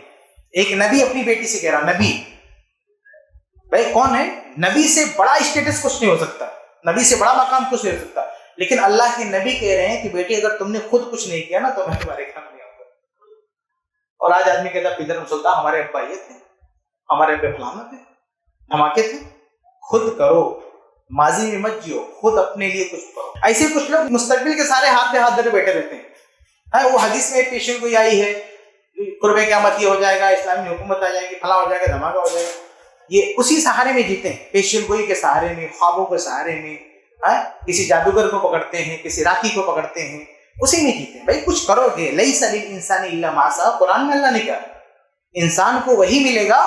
ایک نبی اپنی بیٹی سے کہہ رہا، نبی بھائی کون ہے؟ نبی سے بڑا اسٹیٹس کچھ نہیں ہو سکتا، نبی سے بڑا مقام کچھ نہیں ہو سکتا، لیکن اللہ کے نبی کہہ رہے ہیں کہ بیٹی اگر تم نے خود کچھ نہیں کیا نا تو میں تمہارے کام نہیں آؤں گا۔ اور آج آدمی کہتا پیدر سلطان ہمارے ابا یہ تھے، ہمارے ابا فلانا تھے، دھماکے تھے۔ خود کرو، ماضی میں مت جیو، خود اپنے لیے کچھ کرو۔ ایسے کچھ لوگ مستقبل کے سارے ہاتھ میں ہاتھ دھرے بیٹھے رہتے ہیں۔ وہ حدیث میں پیشن کوئی آئی ہے قرب قیامت یہ ہو جائے گا، اسلامی حکومت آ جائے گی، فلاں ہو جائے گا، دھماکہ ہو جائے گا، یہ اسی سہارے میں جیتے ہیں، پیشن گوئی کے سہارے میں، خوابوں کے سہارے میں، کسی جادوگر کو پکڑتے ہیں، کسی راکی کو پکڑتے ہیں، اسی میں جیتے ہیں۔ بھائی کچھ کرو گے، لیس للانسان الا ما سعى، قرآن میں اللہ نے کہا انسان کو وہی ملے گا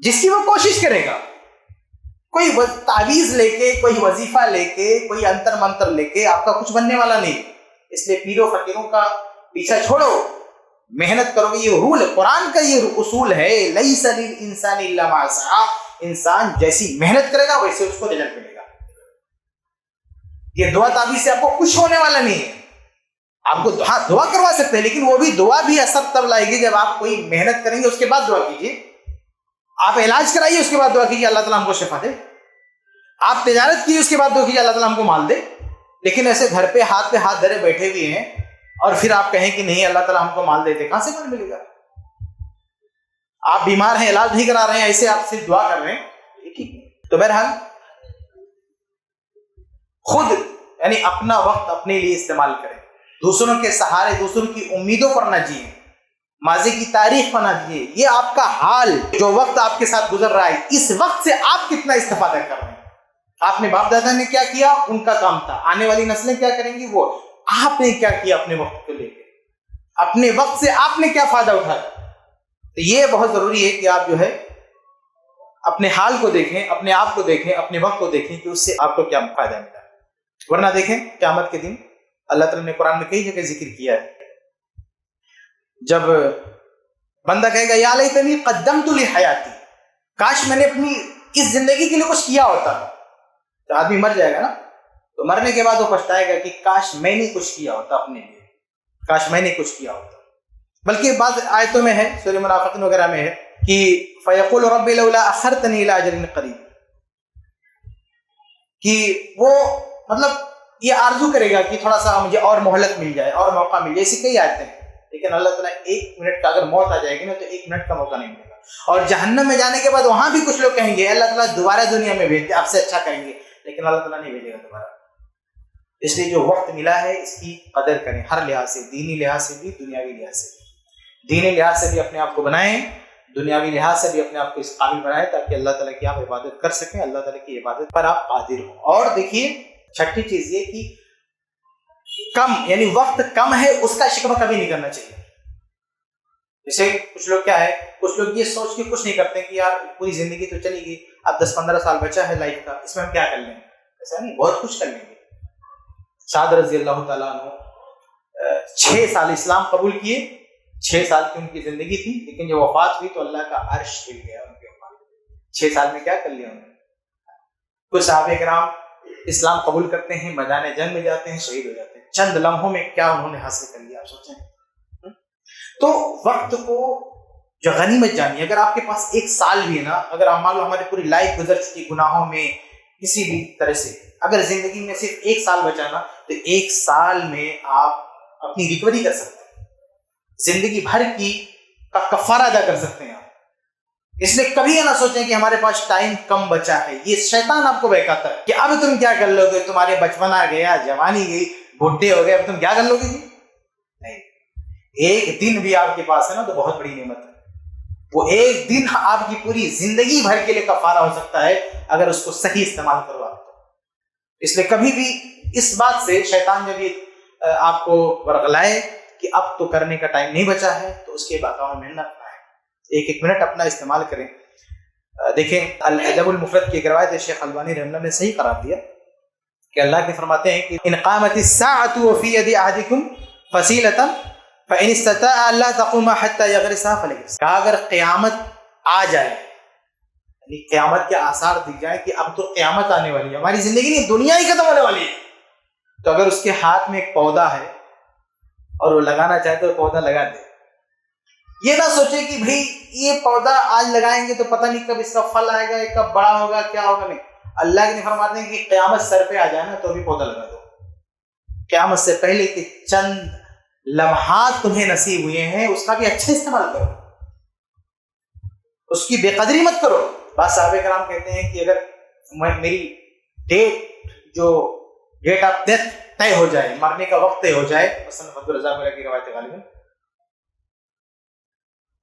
جس کی وہ کوشش کرے گا۔ کوئی تعویذ لے کے، کوئی وظیفہ لے کے، کوئی انتر منتر لے کے آپ کا کچھ بننے والا نہیں۔ اس لیے پیروں فقیروں کا پیچھا چھوڑو، محنت کرو گے۔ یہ رول قرآن کا، یہ اصول ہے، لیس للانسان الا ما سعى، انسان جیسی محنت کرے گا ویسے اس کو رزلٹ ملے گا۔ یہ دعا تعویذ سے آپ کو کچھ ہونے والا نہیں ہے۔ آپ کو دعا کروا سکتے ہیں، لیکن وہ بھی دعا بھی اثر تب لائے گی جب آپ کوئی محنت کریں گے، اس کے بعد دعا کیجیے۔ آپ علاج کرائیے، اس کے بعد دعا کیجیے اللہ تعالیٰ ہم کو شفا دے۔ آپ تجارت کیجیے، اس کے بعد دعا کیجیے اللہ تعالیٰ ہم کو مال دے۔ لیکن ایسے گھر پہ ہاتھ دھرے بیٹھے ہوئے ہیں اور پھر آپ کہیں کہ نہیں اللہ تعالیٰ ہم کو مال دیتے، کہاں سے مال ملے گا؟ آپ بیمار ہیں، علاج نہیں کرا رہے ہیں، ایسے آپ صرف دعا کر رہے ہیں۔ تو بہرحال خود یعنی اپنا وقت اپنے لیے استعمال کریں، دوسروں کے سہارے، دوسروں کی امیدوں پر نہ جیئیں، ماضی کی تاریخ پر نہ جیئیں۔ یہ آپ کا حال، جو وقت آپ کے ساتھ گزر رہا ہے، اس وقت سے آپ کتنا استفادہ کر رہے ہیں۔ آپ نے باپ دادا نے کیا کیا، ان کا کام تھا، آنے والی نسلیں کیا کریں گی، وہ آپ نے کیا کیا اپنے وقت کو لے کے، اپنے وقت سے آپ نے کیا فائدہ اٹھایا۔ تو یہ بہت ضروری ہے کہ آپ جو ہے اپنے حال کو دیکھیں، اپنے آپ کو دیکھیں، اپنے وقت کو دیکھیں کہ اس سے آپ کو کیا فائدہ ملا۔ ورنہ دیکھیں قیامت کے دن اللہ تعالیٰ نے قرآن میں کئی جگہ ذکر کیا ہے، جب بندہ کہے گا یا لیتنی قدمت لحیاتی، کاش میں نے اپنی اس زندگی کے لیے کچھ کیا ہوتا۔ تو آدمی مر جائے گا نا، تو مرنے کے بعد وہ پچھتائے گا کہ کاش میں نے کچھ کیا ہوتا اپنے لیے، کاش میں نے کچھ کیا ہوتا۔ بلکہ بعض آیتوں میں ہے، سورہ منافقین وغیرہ میں ہے کہ فیقول رب لولا اخرتنی الی اجل قریب، کہ وہ مطلب یہ آرزو کرے گا کہ تھوڑا سا مجھے اور مہلت مل جائے، اور موقع مل جائے۔ ایسی کئی آیتیں ہیں، لیکن اللہ تعالیٰ 1 منٹ کا اگر موت آ جائے گی نا تو 1 منٹ کا موقع نہیں ملے گا۔ اور جہنم میں جانے کے بعد وہاں بھی کچھ لوگ کہیں گے اللہ تعالیٰ دوبارہ دنیا میں بھیج دے، آپ سے اچھا کریں گے، لیکن اللہ تعالیٰ نہیں بھیجے گا دوبارہ۔ اس لیے جو وقت ملا ہے اس کی قدر کریں، ہر لحاظ سے، دینی لحاظ سے بھی، دنیاوی لحاظ سے بھی۔ دینی لحاظ سے بھی اپنے آپ کو بنائیں، دنیاوی لحاظ سے بھی اپنے آپ کو اس قابل بنائیں تاکہ اللہ تعالیٰ کی آپ عبادت کر سکیں، اللہ تعالیٰ کی عبادت پر آپ قادر ہوں۔ اور دیکھیے چھٹی چیز یہ کہ کم یعنی وقت کم ہے اس کا شکوہ کبھی نہیں کرنا چاہیے۔ جیسے کچھ لوگ کیا ہے، کچھ لوگ یہ سوچ کے کچھ نہیں کرتے کہ یار پوری زندگی تو چلی گئی، اب 10-15 سال بچا ہے لائف کا، اس میں ہم کیا کر لیں گے۔ ایسا نہیں، بہت کچھ کر لیں گے۔ سعد رضی اللہ تعالیٰ عنہ 6 سال اسلام قبول کیے، 6 سال کی ان کی زندگی تھی، لیکن جب وفات ہوئی تو اللہ کا عرش ہل گیا ان کے اوپر۔ 6 سال میں کیا کر لیا انہوں نے۔ کچھ صحابہ کرام اسلام قبول کرتے ہیں، میدان جنگ میں جاتے ہیں، شہید ہو جاتے ہیں، چند لمحوں میں کیا انہوں نے حاصل کر لیا، آپ سوچیں۔ تو وقت کو جو غنیمت جانیے۔ اگر آپ کے پاس 1 سال بھی ہے نا، اگر آپ مان لو ہماری پوری لائف گزر چکی گناہوں میں کسی بھی طرح سے، اگر زندگی میں صرف 1 سال بچا نا تو 1 سال میں آپ اپنی ریکوری کر سکتے ہیں، زندگی بھر کی کا کفارہ ادا کر سکتے ہیں آپ۔ اس لیے کبھی یہ نہ سوچیں کہ ہمارے پاس ٹائم کم بچا ہے، یہ شیطان آپ کو بہکاتا ہے کہ اب تم کیا کر لو گے، تمہارے بچپنا گیا، جوانی گئی، بڈھے ہو گئے، اب تم کیا کر لو گے جی۔ نہیں، 1 دن بھی آپ کے پاس ہے نا تو بہت بڑی نعمت ہے۔ وہ 1 دن آپ کی پوری زندگی بھر کے لیے کفارہ ہو سکتا ہے اگر اس کو صحیح استعمال کرو آپ کو۔ اس لیے کبھی بھی اس بات سے شیطان جب یہ آپ کو ورغلائے کہ اب تو کرنے کا ٹائم نہیں بچا ہے تو اس کے باقاعدہ محنت نہ ہے، 1 منٹ اپنا استعمال کریں۔ دیکھیں الادب المفرد کی ایک روایت ہے، شیخ البانی رحمہ اللہ نے صحیح قرار دیا کہ اللہ کے فرماتے ہیں کہ ان قامت الساعۃ وفی ید احدکم فصیلۃ فإن استطاع اللہ تقوم حتى يغرسها فليغرسها. کہا اگر قیامت آ جائے یعنی قیامت کے آثار دکھ جائیں کہ اب تو قیامت آنے والی ہے, ہماری زندگی نہیں دنیا ہی ختم ہونے والی ہے, تو اگر اس کے ہاتھ میں ایک پودا ہے اور وہ لگانا چاہے تو پودا لگا دے. یہ نہ سوچے کہ بھئی یہ پودا آج لگائیں گے تو پتہ نہیں کب اس کا پھل آئے گا, کب بڑا ہوگا, کیا ہوگا. نہیں, اللہ کے فرماتے ہیں کہ قیامت سر پہ آ جائے نا تو بھی پودا لگا دو. قیامت سے پہلے کہ چند لمحات تمہیں نصیب ہوئے ہیں اس کا بھی اچھا استعمال کرو, اس کی بے قدری مت کرو. بعض صحابہ کرام کہتے ہیں کہ اگر میری ڈیٹ آف ڈیتھ طے ہو جائے, مرنے کا وقت طے ہو جائے, مثلا عبدالرزاق وغیرہ کی روایت غالباً,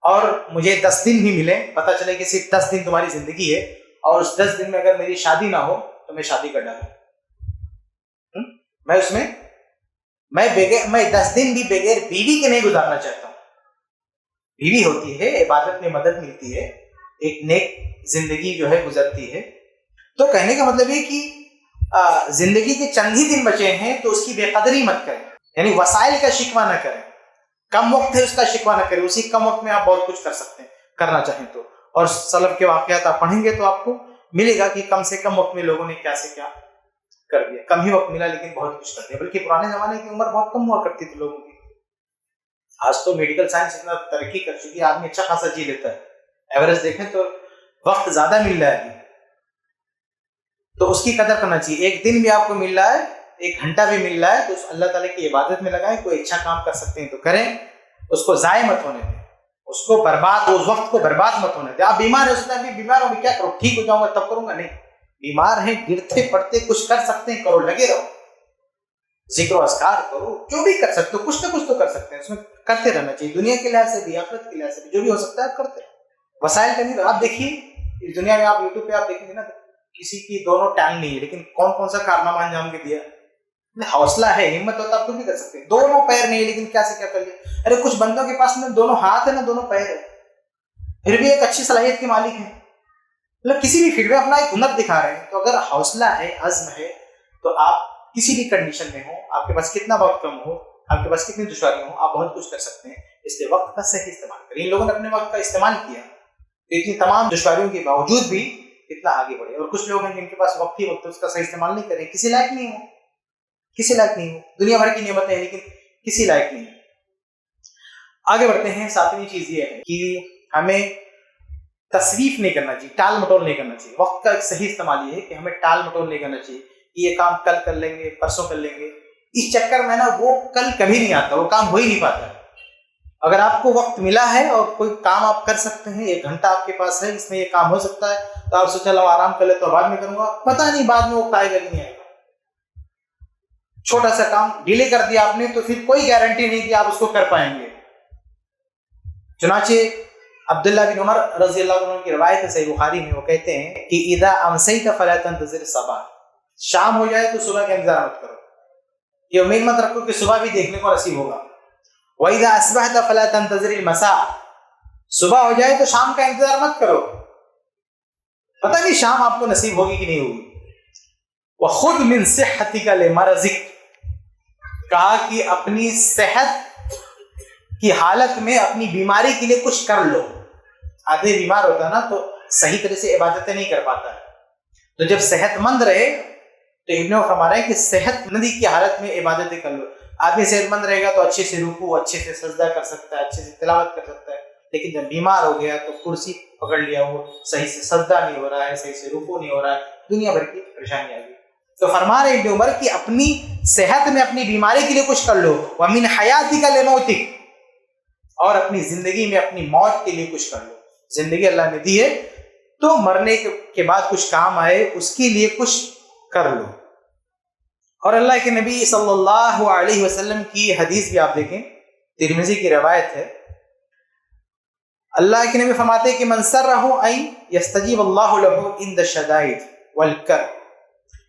اور مجھے 10 دن بھی ملے, پتہ چلے کہ صرف 10 دن تمہاری زندگی ہے اور اس 10 دن میں اگر میری شادی نہ ہو تو میں شادی کر ڈالوں. میں اس میں 10 دن بھی بغیر بیوی کے نہیں گزارنا چاہتا ہوں. بیوی ہوتی ہے, عبادت میں مدد ملتی ہے, ایک نیک زندگی جو ہے گزرتی ہے. تو کہنے کا مطلب یہ کہ زندگی کے چند ہی دن بچے ہیں تو اس کی بے قدری مت کریں, یعنی وسائل کا شکوہ نہ کریں. کم وقت ہے اس کا شکوہ نہ کریں, اسی کم وقت میں آپ بہت کچھ کر سکتے ہیں کرنا چاہیں تو. اور سلف کے واقعات آپ پڑھیں گے تو آپ کو ملے گا کہ کم سے کم وقت میں لوگوں نے کیا سے کیا کر دیا. کم ہی وقت ملا لیکن بہت کچھ کر دیا. بلکہ پرانے زمانے کی عمر بہت کم ہوا کرتی تھی لوگوں کی. آج تو میڈیکل سائنس اتنا ترقی کر چکی ہے, آدمی اچھا خاصا جی لیتا ہے. ایوریج دیکھیں تو وقت زیادہ مل رہا ہے ابھی, تو اس کی قدر کرنا چاہیے. ایک دن بھی آپ کو مل رہا ہے, 1 گھنٹہ بھی مل رہا ہے, تو اللہ تعالیٰ کی عبادت میں لگائیں. کوئی اچھا کام کر سکتے ہیں تو کریں, اس کو ضائع مت ہونے دیں, اس کو برباد, اس وقت کو برباد مت ہونے دیں. آپ بیمار ہو سکتے ہیں, بیمار ہو کیا کرو, ٹھیک ہو جاؤں گا تب کروں گا, نہیں. بیمار ہیں, گرتے پڑتے کچھ کر سکتے ہیں کرو, لگے رہو, ذکر و اذکار کرو, جو بھی کر سکتے ہو کچھ نہ کچھ تو کر سکتے ہیں. اس میں کرتے رہنا چاہیے, دنیا کے لحاظ سے بھی آخرت کے لحاظ سے بھی جو بھی ہو سکتا ہے آپ کرتے. وسائل کا نہیں. آپ دیکھیے اس دنیا میں, آپ یوٹیوب پہ آپ دیکھیں گے نا, کسی کی دونوں ٹانگ نہیں ہے لیکن کون کون سا کارنامہ انجام کے دیا. حوصلہ ہے, ہمت ہوتا آپ کچھ بھی کر سکتے ہیں. دونوں پیر نہیں ہے لیکن کیا سے کیا کر لیا. ارے کچھ بندوں کے پاس نہ دونوں ہاتھ ہے نہ دونوں پیر ہے, پھر بھی ایک اچھی صلاحیت کے مالک ہیں. مطلب کسی بھی فیلڈ میں اپنا ایک ہنر دکھا رہے ہیں. تو اگر حوصلہ ہے, عزم ہے, تو آپ کسی بھی کنڈیشن میں ہو, آپ کے پاس کتنا وقت کم ہو, آپ کے پاس کتنی دشواریاں ہوں, آپ بہت کچھ کر سکتے ہیں. اس لیے وقت کا صحیح استعمال کریں. ان لوگوں نے اپنے وقت کا استعمال کیا تو اتنی تمام دشواریوں کے باوجود بھی اتنا آگے بڑھے. اور کچھ لوگ ہیں جن کے پاس وقت ہی وقت اس کا صحیح استعمال نہیں کریں, کسی لائق نہیں ہو, کسی لائق نہیں ہو. دنیا بھر کی نعمتیں ہیں لیکن کسی لائق نہیں. آگے بڑھتے ہیں. 7ویں چیز یہ ہے کہ ہمیں تصریف نہیں کرنا چاہیے, ٹال مٹول نہیں کرنا چاہیے. وقت کا ایک صحیح استعمال یہ ہے کہ ہمیں ٹال مٹول نہیں کرنا چاہیے کہ یہ کام کل کر لیں گے, پرسوں کر لیں گے. اس چکر میں نا وہ کل کبھی نہیں آتا, وہ کام ہو ہی نہیں پاتا ہے. اگر آپ کو وقت ملا ہے اور کوئی کام آپ کر سکتے ہیں, 1 گھنٹہ آپ کے پاس ہے, اس میں یہ کام ہو سکتا ہے, تو آپ سوچا لو آرام کر لے تو بعد میں کروں گا. پتہ نہیں بعد میں وہ آئے گا کہ نہیں آئے گا. چھوٹا سا کام ڈیلے کر دیا آپ نے تو پھر کوئی گارنٹی نہیں کہ آپ اس کو کر پائیں گے. چنانچہ عبداللہ بن عمر رضی اللہ عنہ کی روایت ہے صحیح بخاری میں, وہ کہتے ہیں کہ اذا امسیت فلا تنتظر الصباح, شام ہو جائے تو صبح کا انتظار مت کرو, یہ امید مت رکھو کہ صبح بھی دیکھنے کو نصیب ہوگا. وَإِذَا أَصْبَحْتَ فَلَا تَنْتَظِرِ الْمَسَاءَ, صبح ہو جائے تو شام کا انتظار مت کرو, پتہ نہیں شام آپ کو نصیب ہوگی کہ نہیں ہوگی. وَخُذْ مِنْ صِحَّتِكَ لِمَرَضِكَ, کہا کہ اپنی صحت کی حالت میں اپنی بیماری کے لیے کچھ کر لو. آدمی بیمار ہوتا ہے نا تو صحیح طرح سے عبادتیں نہیں کر پاتا ہے, تو جب صحت مند رہے تو ابن فرما رہے ہیں کہ صحت مندی کی حالت میں عبادتیں کر لو. آدمی صحت مند رہے گا تو اچھے سے رکوع, اچھے سے سجدہ کر سکتا ہے, اچھے سے تلاوت کر سکتا ہے. لیکن جب بیمار ہو گیا تو کرسی پکڑ لیا, وہ صحیح سے سجدہ نہیں ہو رہا ہے, صحیح سے رکوع نہیں ہو رہا ہے, دنیا بھر کی پریشانی آ گئی. تو فرما رہے ابن عمر کہ اپنی صحت میں اپنی بیماری کے لیے کچھ کر لو. وَمِنْ حَيَاتِكَ لِمَوْتِكَ, اور اپنی زندگی میں اپنی موت کے لیے کچھ کر لو. زندگی اللہ نے دی ہے تو مرنے کے بعد کچھ کام آئے, اس کے لیے کچھ کر لو. اور اللہ کے نبی صلی اللہ علیہ وسلم کی حدیث بھی آپ دیکھیں, ترمذی کی روایت ہے. اللہ کے نبی فرماتے ہیں کہ من سرہ ان یستجیب اللہ لہ عند الشدائد والکرب,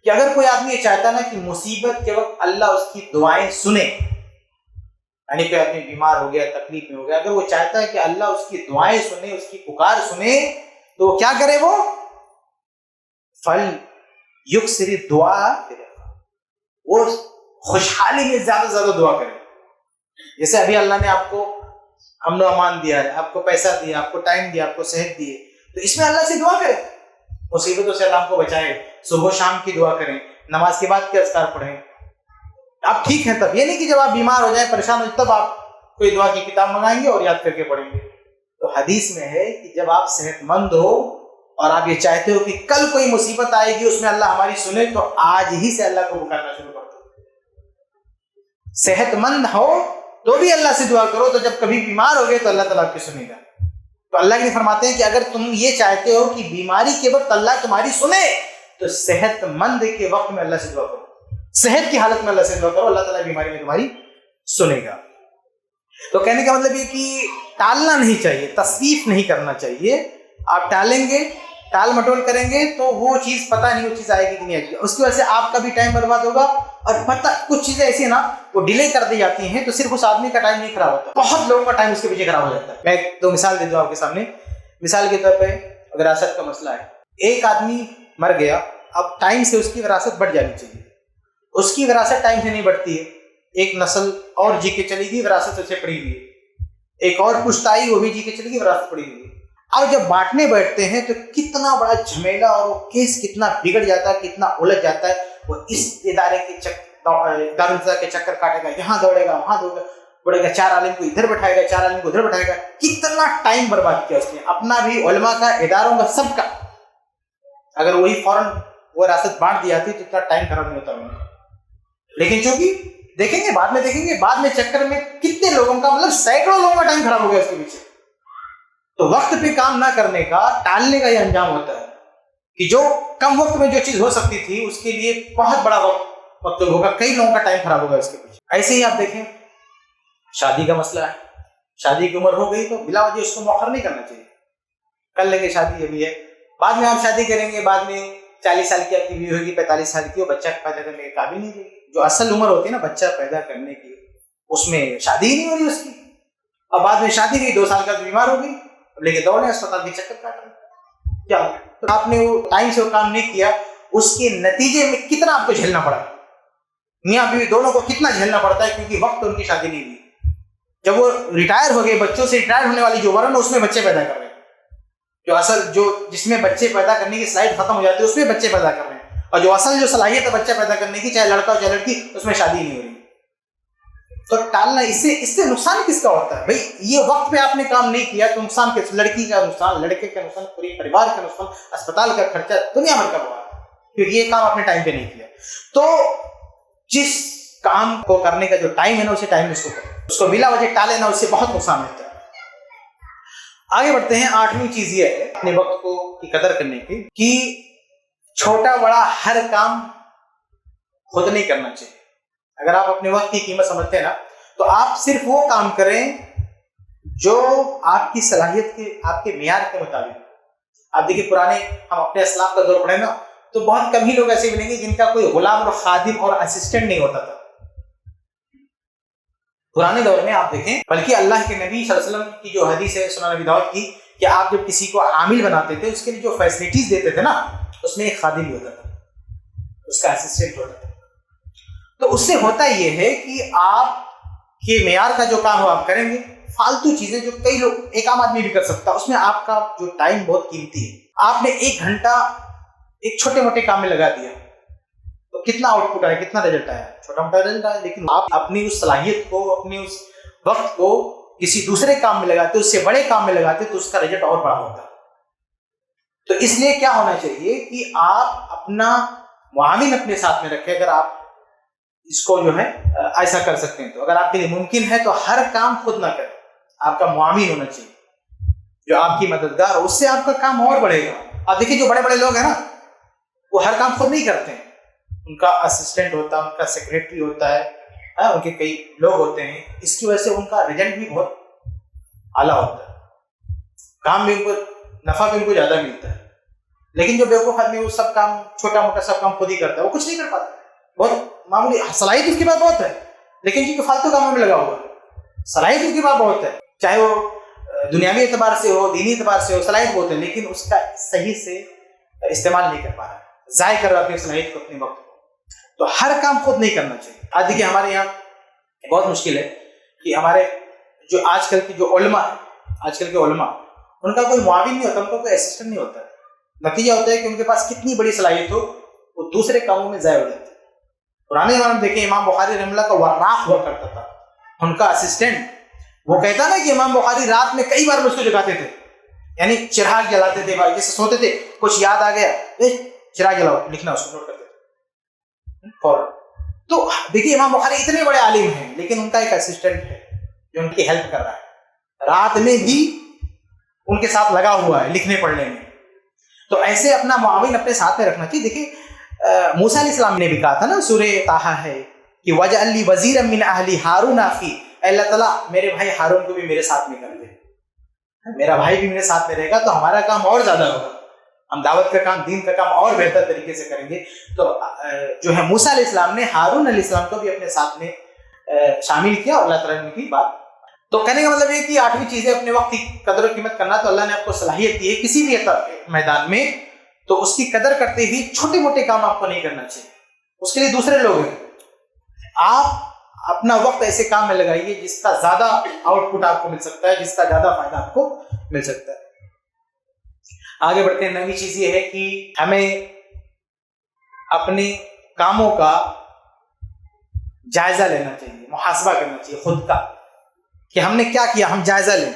کہ اگر کوئی آدمی یہ چاہتا نا کہ مصیبت کے وقت اللہ اس کی دعائیں سنے, یعنی کوئی آدمی بیمار ہو گیا, تکلیف میں ہو گیا, اگر وہ چاہتا ہے کہ اللہ اس کی دعائیں سنے, اس کی پکار سنے, تو وہ کیا کرے, وہ فل یکثر دعا, وہ خوشحالی میں زیادہ سے زیادہ دعا کرے. جیسے ابھی اللہ نے آپ کو امن و امان دیا ہے، آپ کو پیسہ دیا، آپ کو ٹائم دیا، آپ کو صحت دی ہے، تو اس میں اللہ سے دعا کریں، مصیبتوں سے اللہ ہم کو بچائے، صبح و شام کی دعا کریں، نماز کے بعد کے اذکار پڑھیں. آپ ٹھیک ہیں تب، یہ نہیں کہ جب آپ بیمار ہو جائیں، پریشان ہو تب آپ کوئی دعا کی کتاب منگائیں گے اور یاد کر کے پڑھیں گے. تو حدیث میں ہے کہ جب آپ صحت مند ہو اور آپ یہ چاہتے ہو کہ کل کوئی مصیبت آئے گی اس میں اللہ ہماری سنے، تو آج ہی سے اللہ کو پکارنا شروع کر دو. صحت مند ہو تو بھی اللہ سے دعا کرو، تو جب کبھی بیمار ہو گئے تو اللہ تعالیٰ آپ کی سنے گا. تو اللہ کے فرماتے ہیں کہ اگر تم یہ چاہتے ہو کہ بیماری کے وقت اللہ تمہاری سنے، تو صحت مند کے وقت میں اللہ سے دعا کرو، صحت کی حالت میں اللہ سے دعا کرو، اللہ تعالیٰ بیماری میں تمہاری سنے گا. تو کہنے کا مطلب یہ کہ ٹالنا نہیں چاہیے، تسویف نہیں کرنا چاہیے. آپ ٹالیں گے، ٹال مٹول کریں گے تو وہ چیز پتہ نہیں وہ چیز آئے گی کہ نہیں آئے گی، اس کی وجہ سے آپ کا بھی ٹائم برباد ہوگا. اور پتہ کچھ چیزیں ایسی ہیں نا وہ ڈیلے کر دی جاتی ہیں تو صرف اس آدمی کا ٹائم نہیں خراب ہوتا، بہت لوگوں کا ٹائم اس کے پیچھے خراب ہو جاتا ہے. میں دو مثال دے دوں آپ کے سامنے. مثال کے طور پہ وراثت کا مسئلہ ہے. ایک آدمی مر گیا، اب ٹائم سے اس کی وراثت بڑھ جانی چاہیے، اس کی وراثت ٹائم سے نہیں بڑھتی ہے. ایک نسل اور جی کے چلی گئی، وراثت اسے پڑی ہوئی ہے. ایک اور پشت آئی، وہ بھی جی کے چلی گئی، وراثت پڑی ہوئی ہے. اب جب بانٹنے بیٹھتے ہیں تو کتنا بڑا جھمیلا اور وہ کیس کتنا بگڑ جاتا ہے، کتنا الجھ جاتا ہے. وہ اس ادارے کے دارالفتا کے چکر کاٹے گا، یہاں دوڑے گا، وہاں دوڑے گا، 4 عالم کو ادھر بٹھائے گا، 4 عالم کو ادھر بٹھائے گا. کتنا ٹائم برباد کیا اس نے، اپنا بھی، علماء کا، اداروں کا، سب کا. اگر وہی فوراً وہ وراثت بانٹ دی جاتی تو اتنا ٹائم خراب نہیں ہوتا. لیکن چونکہ دیکھیں گے بعد میں چکر میں کتنے لوگوں کا، مطلب سینکڑوں لوگوں کا ٹائم خراب ہو گیا اس کے پیچھے. تو وقت پہ کام نہ کرنے کا، ٹالنے کا یہ انجام ہوتا ہے کہ جو کم وقت میں جو چیز ہو سکتی تھی اس کے لیے بہت بڑا وقت مطلب ہوگا، کئی لوگوں کا ٹائم خراب ہوگا اس کے پیچھے. ایسے ہی آپ دیکھیں شادی کا مسئلہ ہے. شادی کی عمر ہو گئی تو بلا وجہ اس کو مؤخر نہیں کرنا چاہیے. کر لیں گے شادی، ابھی ہے، بعد میں آپ شادی کریں گے، بعد میں 40 سال کی آپ کی بیوی ہوگی، 45 سال کی، وہ بچہ پیدا کرنے کے قابل نہیں ہوگی. جو اصل عمر ہوتی ہے نا بچہ پیدا کرنے کی، اس میں شادی ہی نہیں ہو رہی اس کی. اور بعد میں شادی گئی، 2 سال کا بیمار ہو گئی، لے کے دوڑے اسپتال کے چکر کاٹ رہے. کیا تو آپ نے وہ ٹائم سے وہ کام نہیں کیا، اس کے نتیجے میں کتنا آپ کو جھیلنا پڑا. میاں بیوی دونوں کو کتنا جھیلنا پڑتا ہے، کیونکہ وقت ان کی شادی نہیں ہوئی. جب وہ ریٹائر ہو گئے، بچوں سے ریٹائر ہونے والی جو عمر ہے اس میں بچے پیدا کر رہے ہیں. جو اصل جس میں بچے پیدا کرنے کی صلاحیت ختم ہو جاتی ہے اس میں بچے پیدا کر رہے ہیں. اور جو اصل جو صلاحیت ہے بچہ پیدا کرنے کی، چاہے لڑکا ہو چاہے لڑکی، اس میں شادی نہیں ہو رہی. تو ٹالنا، اس سے نقصان کس کا ہوتا ہے بھائی؟ یہ وقت پہ آپ نے کام نہیں کیا تو نقصان کس؟ لڑکی کا نقصان، لڑکے کا نقصان، پوری پریوار کا نقصان، اسپتال کا خرچہ، دنیا بھر کا ہوا، کیونکہ یہ کام آپ نے ٹائم پہ نہیں کیا. تو جس کام کو کرنے کا جو ٹائم ہے نا، اسے ٹائم میں اس کو بلا وجہ ٹالے نا، اس سے بہت نقصان ہوتا ہے. آگے بڑھتے ہیں. 8ویں چیز یہ ہے اپنے وقت کو کی قدر کرنے کی کہ چھوٹا بڑا ہر کام خود نہیں کرنا چاہیے. اگر آپ اپنے وقت کی قیمت سمجھتے ہیں نا تو آپ صرف وہ کام کریں جو آپ کی صلاحیت کے، آپ کے معیار کے مطابق. آپ دیکھیں پرانے، ہم اپنے اسلاف کا دور پڑھیں نا تو بہت کم ہی لوگ ایسے ملیں گے جن کا کوئی غلام اور خادم اور اسسٹنٹ نہیں ہوتا تھا. پرانے دور میں آپ دیکھیں، بلکہ اللہ کے نبی صلی اللہ علیہ وسلم کی جو حدیث ہے سنن ابی داؤد کی، کہ آپ جب کسی کو عامل بناتے تھے اس کے لیے جو فیسلٹیز دیتے تھے نا، اس میں ایک خادم بھی ہوتا تھا، اس کا اسسٹنٹ ہوتا تھا. تو اس سے ہوتا یہ ہے کہ آپ کے معیار کا جو کام ہو آپ کریں گے. فالتو چیزیں جو کئی لوگ، ایک عام آدمی بھی کر سکتا، اس میں آپ کا جو ٹائم بہت قیمتی ہے. آپ نے 1 گھنٹہ ایک چھوٹے موٹے کام میں لگا دیا تو کتنا آؤٹ پٹ آیا، کتنا رزلٹ آیا؟ چھوٹا موٹا رزلٹ آیا. لیکن آپ اپنی اس صلاحیت کو، اپنی اس وقت کو کسی دوسرے کام میں لگاتے، اس سے بڑے کام میں لگاتے تو اس کا رزلٹ اور بڑا ہوتا. تو اس لیے کیا ہونا چاہیے کہ آپ اپنا معاون اپنے ساتھ میں رکھیں. اگر آپ اس کو جو ہے ایسا کر سکتے ہیں تو، اگر آپ کے لیے ممکن ہے تو ہر کام خود نہ کریں، آپ کا معاون ہونا چاہیے جو آپ کی مددگار ہو، اس سے آپ کا کام اور بڑھے گا. آپ دیکھیں جو بڑے بڑے لوگ ہیں نا وہ ہر کام خود نہیں کرتے ہیں، ان کا اسسٹنٹ ہوتا ہے، ان کا سیکریٹری ہوتا ہے، ان کے کئی لوگ ہوتے ہیں. اس کی وجہ سے ان کا رزلٹ بھی بہت اعلیٰ ہوتا ہے، کام بھی ان کو، نفع بھی ان کو زیادہ ملتا ہے. لیکن جو بیوقوف آدمی وہ سب کام، چھوٹا موٹا سب کام خود ہی کرتا ہے، وہ کچھ نہیں کر پاتا. بہت معمولی صلاحیت اس کے پاس بہت ہے، لیکن جو فالتو کاموں میں لگا ہوا ہے. صلاحیت اس کے پاس بہت ہے، چاہے وہ دنیاوی اعتبار سے ہو، دینی اعتبار سے ہو، صلاحیت بہت ہے، لیکن اس کا صحیح سے استعمال نہیں کر پا رہا، ضائع کر رہا اپنی صلاحیت کو، اپنے وقت کو. تو ہر کام خود نہیں کرنا چاہیے. آج دیکھیے ہمارے یہاں بہت مشکل ہے، کہ ہمارے جو آج کل کے جو علماء ہیں، آج کل کے علماء، ان کا کوئی معاون نہیں ہوتا، ان کا کوئی اسسٹنٹ نہیں ہوتا. نتیجہ ہوتا ہے کہ ان کے پاس کتنی بڑی صلاحیت ہو وہ دوسرے کاموں میں ضائع ہو جاتی ہے. پرانے زمانے میں دیکھیں امام بخاری رحمہ اللہ کا وراق ہوا کرتا تھا، ان کا اسسٹنٹ. وہ کہتا نا کہ امام بخاری رات میں کئی بار مجھ کو جگاتے تھے، یعنی چراغ جلاتے تھے بھائی، جیسے سوتے تھے کچھ یاد آ گیا چراغ جلاؤ، لکھنا اس کو نوٹ کرتے تھے فوراً. تو دیکھیے امام بخاری اتنے بڑے عالم ہیں لیکن ان کا ایک اسسٹنٹ ہے جو ان کی ہیلپ کر رہا ہے، رات میں بھی ان کے ساتھ لگا ہوا ہے لکھنے پڑھنے میں. تو ایسے اپنا معاون اپنے ساتھ میں رکھنا چاہیے. دیکھیے موسیٰ علیہ السلام نے بھی کہا تھا نا، سورہ طٰہٰ ہے کہ وَاجْعَلْ لِي وَزِيرًا مِّنْ أَهْلِي هَارُونَ أَخِي، اے اللہ تعالیٰ میرے بھائی ہارون کو بھی میرے ساتھ میں کر دے، میرا بھائی بھی میرے ساتھ میں رہے گا تو ہمارا کام اور زیادہ ہوگا، ہم دعوت کا کام، دین کا کام اور بہتر طریقے سے کریں گے. تو جو ہے موسیٰ علیہ السلام نے ہارون علیہ السلام کو بھی اپنے ساتھ میں شامل کیا اور اللہ تعالیٰ نے ان کی بات. تو کہنے کا مطلب یہ کہ 8ویں چیز ہے اپنے وقت کی قدر و قیمت کرنا. تو اللہ نے آپ کو صلاحیت دی ہے کسی بھی میدان میں، تو اس کی قدر کرتے ہوئے چھوٹے موٹے کام آپ کو نہیں کرنا چاہیے، اس کے لیے دوسرے لوگ ہیں. آپ اپنا وقت ایسے کام میں لگائیے جس کا زیادہ آؤٹ پٹ آپ کو مل سکتا ہے، جس کا زیادہ فائدہ آپ کو مل سکتا ہے. آگے بڑھتے ہیں. 9ویں چیز یہ ہے کہ ہمیں اپنے کاموں کا جائزہ لینا چاہیے، محاسبہ کرنا چاہیے خود کا کہ ہم نے کیا کیا. ہم جائزہ لیں،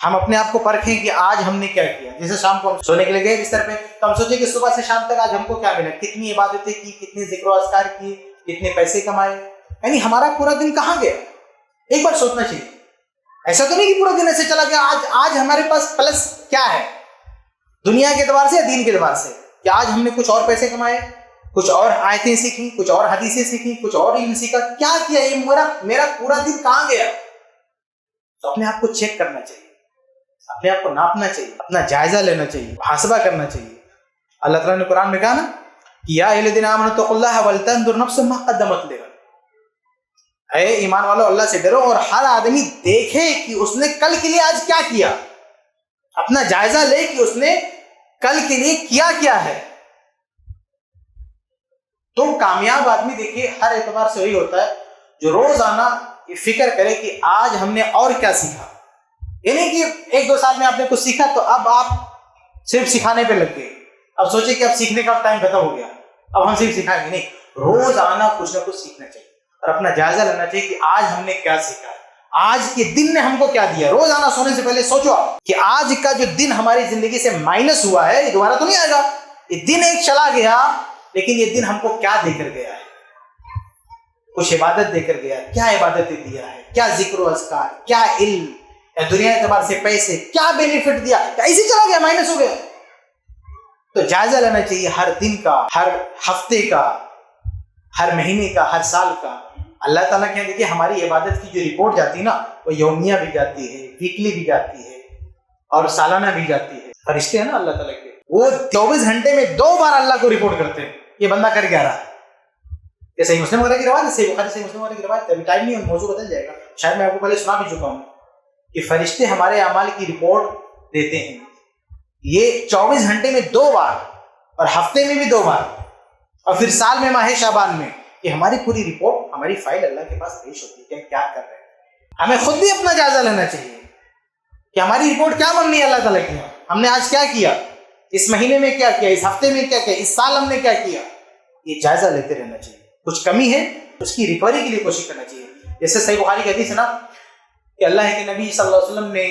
ہم اپنے آپ کو پرکھیں کہ آج ہم نے کیا کیا. جیسے شام کو ہم سونے کے لیے گئے بستر پہ تو ہم سوچیں کہ صبح سے شام تک آج ہم کو کیا ملا، کتنی عبادتیں کی، کتنے ذکر و اذکار کی، کتنے پیسے کمائے، یعنی ہمارا پورا دن کہاں گیا. ایک بار سوچنا چاہیے. ایسا تو نہیں کہ پورا دن ایسے چلا گیا. آج ہمارے پاس پلس کیا ہے دنیا کے اعتبار سے یا دین کے اعتبار سے، کہ آج ہم نے کچھ اور پیسے کمائے، کچھ اور آیتیں سیکھی، کچھ اور حدیثیں سیکھی، کچھ اور علم سیکھا. کیا کیا؟ یہ میرا پورا دن کہاں گیا. تو اپنے آپ کو چیک کرنا چاہیے، اپنے آپ کو ناپنا چاہیے، اپنا جائزہ لینا چاہیے، محاسبہ کرنا چاہیے. اللہ تعالیٰ نے قرآن میں کہا نا کہ یا ایھا الذین آمنوا اتقوا اللہ ولتنظر نفس ما قدمت لغد، اے ایمان والو اللہ سے ڈرو اور ہر آدمی دیکھے کہ اس نے کل کے لیے آج کیا کیا. اپنا جائزہ لے کہ اس نے کل کے لیے کیا کیا ہے. تو کامیاب آدمی دیکھیے ہر اعتبار سے وہی ہوتا ہے جو روزانہ فکر کرے کہ آج ہم نے اور کیا سیکھا. یعنی کہ 1-2 سال میں آپ نے کچھ سیکھا تو اب آپ صرف سکھانے پہ لگ گئے، اب سوچے کہ اب سیکھنے کا ٹائم ختم ہو گیا، اب ہم صرف سکھائیں گے. نہیں، روزانہ کچھ نہ کچھ سیکھنا چاہیے اور اپنا جائزہ لینا چاہیے کہ آج ہم نے کیا سیکھا ہے، آج کے دن نے ہم کو کیا دیا. روزانہ سونے سے پہلے سوچو کہ آج کا جو دن ہماری زندگی سے مائنس ہوا ہے یہ دوبارہ تو نہیں آئے گا. یہ دن ایک چلا گیا لیکن یہ دن ہم کو کیا دے کر گیا ہے. کچھ عبادت دے کر گیا، کیا عبادتیں دیا ہے، کیا ذکر و اذکار، کیا علم، دنیا کے اعتبار سے پیسے، کیا بینیفٹ دیا. ایسے چلا گیا، مائنس ہو گیا. تو جائزہ لینا چاہیے ہر دن کا، ہر ہفتے کا، ہر مہینے کا، ہر سال کا. اللہ تعالیٰ کے دیکھیے ہماری عبادت کی جو رپورٹ جاتی ہے نا وہ یومیہ بھی جاتی ہے، ویکلی بھی جاتی ہے اور سالانہ بھی جاتی ہے. فرشتے ہیں نا اللہ تعالیٰ کے، وہ 24 گھنٹے میں 2 بار اللہ کو رپورٹ کرتے ہیں یہ بندہ کر کیا رہا ہے. یہ صحیح مسلم وغیرہ کی روایت ہے، صحیح بخاری صحیح مسلم وغیرہ کی روایت ہے. ابھی ٹائم نہیں ہے، موضوع بدل جائے گا. شاید میں آپ کو پہلے سنا بھی چکا ہوں کہ فرشتے ہمارے اعمال کی رپورٹ دیتے ہیں. یہ 24 گھنٹے میں 2 بار اور ہفتے میں بھی 2 بار اور پھر سال میں ماہ شعبان میں. یہ ہماری پوری رپورٹ، ہماری فائل اللہ کے پاس پیش ہوتی ہے کہ ہم کیا کر رہے ہیں. ہمیں خود بھی اپنا جائزہ لینا چاہیے کہ ہماری رپورٹ کیا بننی ہے اللہ تعالیٰ کی. ہم نے آج کیا کیا، اس مہینے میں کیا کیا، اس ہفتے میں کیا کیا، اس سال ہم نے کیا کیا. یہ جائزہ لیتے رہنا چاہیے. کچھ کمی ہے اس کی ریکوری کے لیے کوشش کرنا چاہیے. جیسے صحیح بخاری کی حدیث ہے نا کہ اللہ کے نبی صلی اللہ علیہ وسلم نے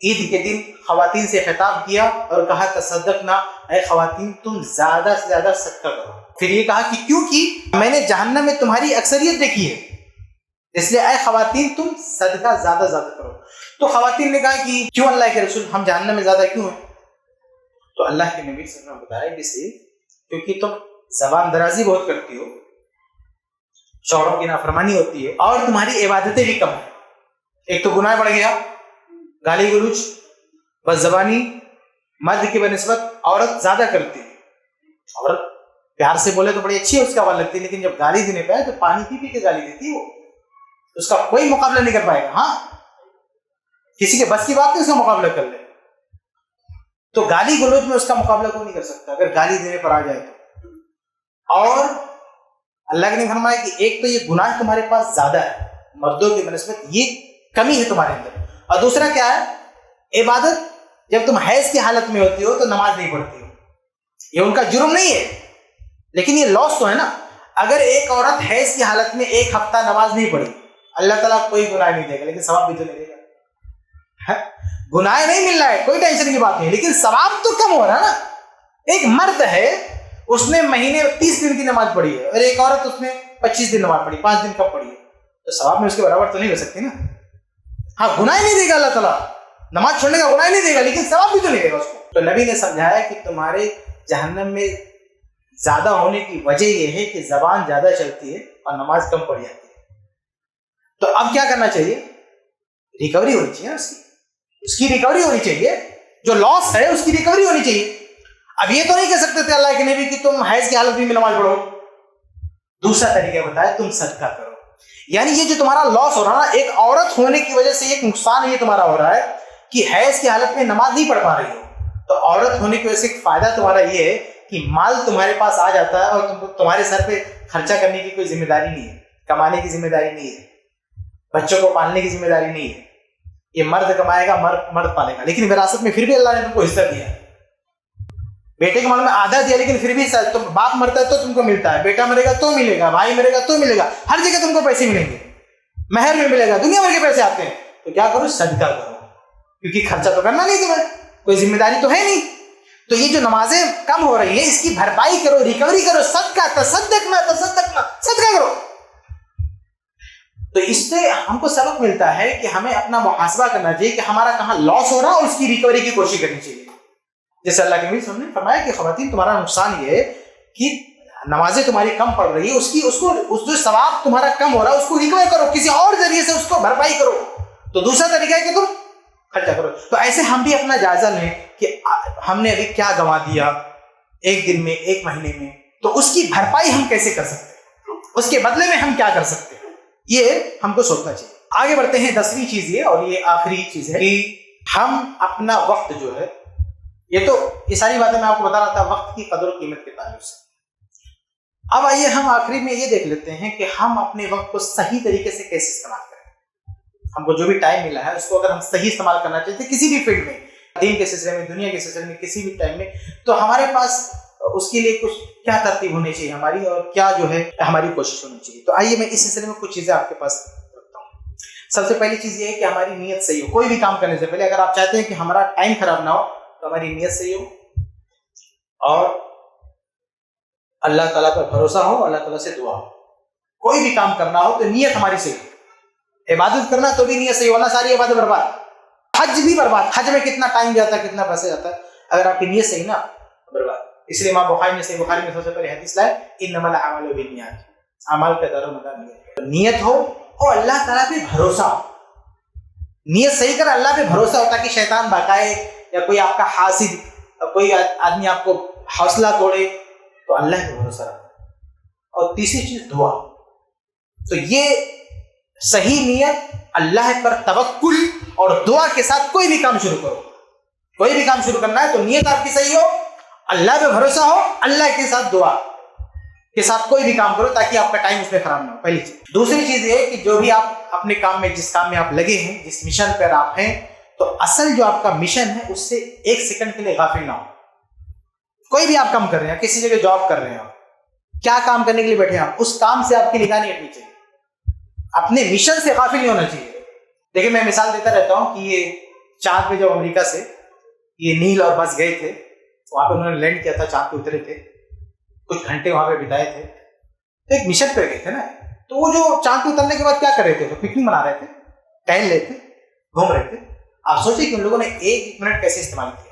عید کے دن خواتین سے خطاب کیا اور کہا تصدقنا، اے خواتین تم زیادہ سے زیادہ صدقہ کرو. پھر یہ کہا کہ کیوں کی، میں نے جہنم میں تمہاری اکثریت دیکھی ہے اس لیے اے خواتین تم صدقہ زیادہ زیادہ کرو. تو خواتین نے کہا کہ کیوں اللہ کے رسول، ہم جہنم میں زیادہ کیوں ہیں؟ تو اللہ کے نبی صلی اللہ علیہ وسلم نے بتایا کہ اسے کیونکہ تم زبان درازی بہت کرتی ہو، شوہروں کی نافرمانی ہوتی ہے اور تمہاری عبادتیں بھی کم ہیں. ایک تو گناہ بڑھ گیا، گالی گلوچ، بد زبانی، مرد کی بنسبت عورت زیادہ کرتی ہے. عورت پیار سے بولے تو بڑی اچھی ہے، اس کا آواز لگتی ہے، لیکن جب گالی دینے پہ آئے تو پانی پی پی کے گالی دیتی ہے. وہ اس کا کوئی مقابلہ نہیں کر پائے گا. ہاں کسی کے بس کی بات نہیں اس کا مقابلہ کر لے. تو گالی گلوچ میں اس کا مقابلہ کوئی نہیں کر سکتا اگر گالی دینے پر آ جائے تو. اور اللہ نے فرمایا کہ ایک تو یہ گناہ تمہارے پاس زیادہ ہے، مردوں کی بنسبت یہ کمی ہے تمہارے اندر. اور دوسرا کیا ہے؟ عبادت. جب تم حیض کی حالت میں ہوتی ہو تو نماز نہیں پڑھتی ہو. یہ ان کا جرم نہیں ہے لیکن یہ لاس تو ہے نا. اگر ایک عورت حیض کی حالت میں 1 ہفتہ نماز نہیں پڑھی, اللہ تعالیٰ کوئی گناہ نہیں دے گا لیکن ثواب بھی تو نہیں دے گا. گناہ نہیں مل رہا ہے, کوئی ٹینشن کی بات نہیں, لیکن ثواب تو کم ہو رہا ہے نا. ایک مرد ہے, اس نے مہینے 30 دن کی نماز پڑھی ہے, اور ایک عورت اس نے 25 دن نماز پڑھی, 5 دن کب پڑھی ہے, تو ثواب میں اس کے برابر تو نہیں ہو سکتی نا. ہاں گناہ نہیں دے گا اللہ تعالیٰ, نماز چھوڑنے کا گناہ نہیں دے گا لیکن ثواب بھی تو نہیں دے گا اس کو. تو نبی نے سمجھایا کہ تمہارے جہنم میں زیادہ ہونے کی وجہ یہ ہے کہ زبان زیادہ چلتی ہے اور نماز کم پڑ جاتی ہے. تو اب کیا کرنا چاہیے؟ ریکوری ہونی چاہیے اس کی ریکوری ہونی چاہیے. جو لاس ہے اس کی ریکوری ہونی چاہیے. اب یہ تو نہیں کہہ سکتے تھے اللہ کے نبی کہ تم حیض کی حالت میں نماز پڑھو. دوسرا طریقہ بتایا, تم صدقہ کرو. یعنی یہ جو تمہارا لاس ہو رہا ہے نا, ایک عورت ہونے کی وجہ سے ایک نقصان یہ تمہارا ہو رہا ہے کہ حیض کی حالت میں نماز نہیں پڑھ پا رہی ہو. تو عورت ہونے کی وجہ سے ایک فائدہ تمہارا یہ ہے کہ مال تمہارے پاس آ جاتا ہے اور تمہارے سر پہ خرچہ کرنے کی کوئی ذمہ داری نہیں ہے, کمانے کی ذمہ داری نہیں ہے, بچوں کو پالنے کی ذمہ داری نہیں ہے. یہ مرد کمائے گا, مرد پالے گا. لیکن وراثت میں پھر بھی اللہ نے تم کو حصہ دیا ہے. بیٹے کے مال میں آدھا دیا لیکن پھر بھی تم باپ مرتا ہے تو تم کو ملتا ہے, بیٹا مرے گا تو ملے گا, بھائی مرے گا تو ملے گا, ہر جگہ تم کو پیسے ملیں گے, مہر میں ملے گا, دنیا بھر کے پیسے آتے ہیں. تو کیا کرو؟ صدقہ کرو, کیونکہ خرچہ تو کرنا نہیں تمہیں, کوئی ذمہ داری تو ہے نہیں. تو یہ جو نمازیں کم ہو رہی ہیں اس کی بھرپائی کرو, ریکوری کرو. صدقہ, صدقہ کرو. تو اس سے ہم کو سبق ملتا ہے کہ ہمیں اپنا محاسبہ کرنا چاہیے کہ ہمارا کہاں لاس ہو رہا ہے اور اس کی ریکوری کی کوشش کرنی چاہیے. جیسے اللہ کے نبی نے فرمایا کہ خواتین تمہارا نقصان یہ ہے کہ نمازیں تمہاری کم پڑ رہی ہے, اس جو ثواب تمہارا کم ہو رہا ہے اس کو ریکور کرو, کسی اور ذریعے سے اس کو بھرپائی کرو. تو دوسرا طریقہ ہے کہ تم خرچہ کرو. تو ایسے ہم بھی اپنا جائزہ لیں کہ ہم نے ابھی کیا گنوا دیا ایک دن میں, ایک مہینے میں, تو اس کی بھرپائی ہم کیسے کر سکتے ہیں, اس کے بدلے میں ہم کیا کر سکتے ہیں, یہ ہم کو سوچنا چاہیے. آگے بڑھتے ہیں. 10ویں چیز یہ, اور یہ آخری چیز ہے, کہ ہم اپنا وقت جو ہے, یہ ساری باتیں میں آپ کو بتا رہا تھا وقت کی قدر و قیمت کے تعلق سے. اب آئیے ہم آخری میں یہ دیکھ لیتے ہیں کہ ہم اپنے وقت کو صحیح طریقے سے کیسے استعمال کریں. ہم کو جو بھی ٹائم ملا ہے اس کو اگر ہم صحیح استعمال کرنا چاہتے ہیں کسی بھی فیلڈ میں, دین کے سلسلے میں, دنیا کے سلسلے میں, کسی بھی ٹائم میں, تو ہمارے پاس اس کے لیے کچھ کیا ترتیب ہونی چاہیے ہماری, اور کیا جو ہے ہماری کوشش ہونی چاہیے. تو آئیے میں اس سلسلے میں کچھ چیزیں آپ کے پاس رکھتا ہوں. سب سے پہلی چیز یہ ہے کہ ہماری نیت صحیح ہو. کوئی بھی کام کرنے سے پہلے اگر آپ چاہتے ہیں کہ ہمارا ٹائم خراب نہ ہو تو ہماری نیت صحیح ہو, اور اللہ تعالیٰ پر بھروسہ ہو, اللہ تعالیٰ سے دعا ہو. کوئی بھی کام کرنا ہو تو نیت ہماری صحیح ہو. عبادت کرنا تو بھی نیت صحیح ہونا, ساری عبادت برباد. حج بھی برباد. حج میں کتنا ٹائم جاتا ہے, کتنا پیسہ جاتا ہے, اگر آپ کی نیت صحیح نا برباد. اس لیے امام بخاری نے صحیح بخاری میں سب سے پہلے حدیث لائے, انما الاعمال بالنیات, اعمال کا دار و مدار نیت ہو اور اللہ تعالیٰ پہ بھروسہ ہو. نیت صحیح کر, اللہ پہ بھروسہ ہو تاکہ شیطان بہکائے یا کوئی آپ کا حاسد, کوئی آدمی آپ کو حوصلہ توڑے, تو اللہ پہ بھروسہ رکھو. اور تیسری چیز دعا. تو یہ صحیح نیت, اللہ پر توکل اور دعا کے ساتھ کوئی بھی کام شروع کرو. کوئی بھی کام شروع کرنا ہے تو نیت آپ کی صحیح ہو, اللہ پہ بھروسہ ہو, اللہ کے ساتھ دعا کے ساتھ کوئی بھی کام کرو تاکہ آپ کا ٹائم اس میں خراب نہ ہو. پہلی چیز. دوسری چیز یہ کہ جو بھی آپ اپنے کام میں, جس کام میں آپ لگے ہیں, جس مشن پر آپ ہیں, تو اصل جو آپ کا مشن ہے اس سے 1 سیکنڈ کے لیے غافل نہ ہو. کوئی بھی آپ کام کر رہے ہیں, کسی جگہ جاب کر رہے ہیں, آپ کیا کام کرنے کے لیے بیٹھے ہیں, آپ اس کام سے آپ کی نگاہ نہیں ہٹنی چاہیے, اپنے مشن سے غافل نہیں ہونا چاہیے. دیکھیں میں مثال دیتا رہتا ہوں کہ یہ چاند پہ جب امریکہ سے یہ نیل اور بس گئے تھے, وہاں پہ انہوں نے لینڈ کیا تھا, چاند پہ اترے تھے, کچھ گھنٹے وہاں پہ بتائے تھے, تو ایک مشن پہ گئے تھے نا. تو وہ جو چاند پہ اترنے کے بعد کیا کر رہے تھے, تو پکنک منا رہے تھے, ٹہل رہے تھے, گھوم رہے تھے. آپ سوچیں کہ ان لوگوں نے 1 منٹ کیسے استعمال کیا,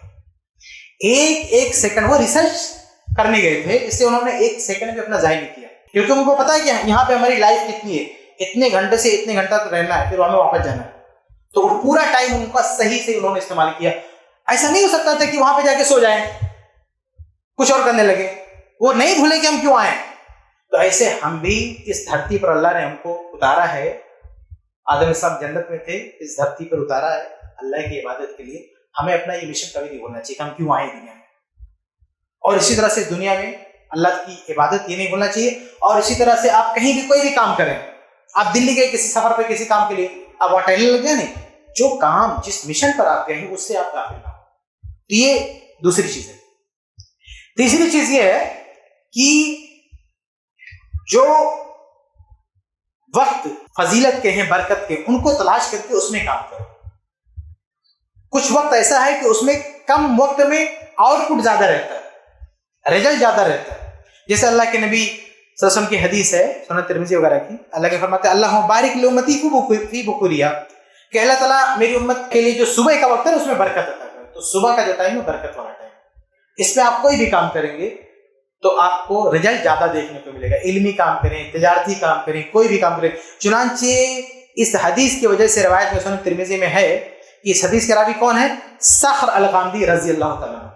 ایک سیکنڈ. وہ ریسرچ کرنے گئے تھے, اس سے انہوں نے 1 سیکنڈ بھی اپنا ضائع نہیں کیا, کیونکہ ان کو پتا ہے کہ یہاں پہ ہماری لائف کتنی ہے, اتنے گھنٹے سے اتنے گھنٹہ تک رہنا ہے, پھر ہمیں واپس جانا ہے. تو پورا ٹائم ان کا صحیح سے انہوں نے استعمال کیا. ایسا نہیں ہو سکتا تھا کہ وہاں پہ جا کے سو جائیں, کچھ اور کرنے لگے, وہ نہیں بھولے کہ ہم کیوں آئے. تو ایسے ہم بھی اس دھرتی پر اللہ نے ہم کو اتارا ہے. آدم علیہ السلام جنت میں تھے, اس دھرتی پر اتارا ہے اللہ کی عبادت کے لیے. ہمیں اپنا یہ مشن کبھی نہیں بھولنا چاہیے کہ ہم کیوں آئے دنیا میں. اور اسی طرح سے دنیا میں اللہ کی عبادت یہ نہیں بھولنا چاہیے. اور اسی طرح سے آپ کہیں بھی کوئی بھی کام کریں, آپ دلی گئے کسی سفر پہ کسی کام کے لیے، آپ وہاں ٹہلنے لگ گئے نہیں، جو کام جس مشن پر آپ گئے ہیں اس سے آپ غافل نہ ہو. تو یہ دوسری چیز ہے. تیسری چیز یہ ہے کہ جو وقت فضیلت کے ہیں، برکت کے، ان کو تلاش کر کے اس میں کام کرو. کچھ وقت ایسا ہے کہ اس میں کم وقت میں آؤٹ پٹ زیادہ رہتا ہے، رزلٹ زیادہ رہتا ہے. جیسے اللہ کے نبی صلی اللہ علیہ وسلم کی حدیث ہے سنن ترمذی وغیرہ کی، اللہ کے فرماتے ہیں اللہ بارک لامتی فی بکوریا، کہ اللہ تعالیٰ میری امت کے لیے جو صبح کا وقت ہے اس میں برکت عطا کرے. تو صبح کا جو ٹائم ہے برکت والا ٹائم، اس میں آپ کوئی بھی کام کریں گے تو آپ کو رزلٹ زیادہ دیکھنے کو ملے گا. علمی کام کریں، تجارتی کام کریں، کوئی بھی کام کریں. چنانچہ اس حدیث کی وجہ سے روایت میں سنن ترمذی میں ہے کہ اس حدیث کے راوی کون ہے؟ صخر الغامدی رضی اللہ تعالیٰ.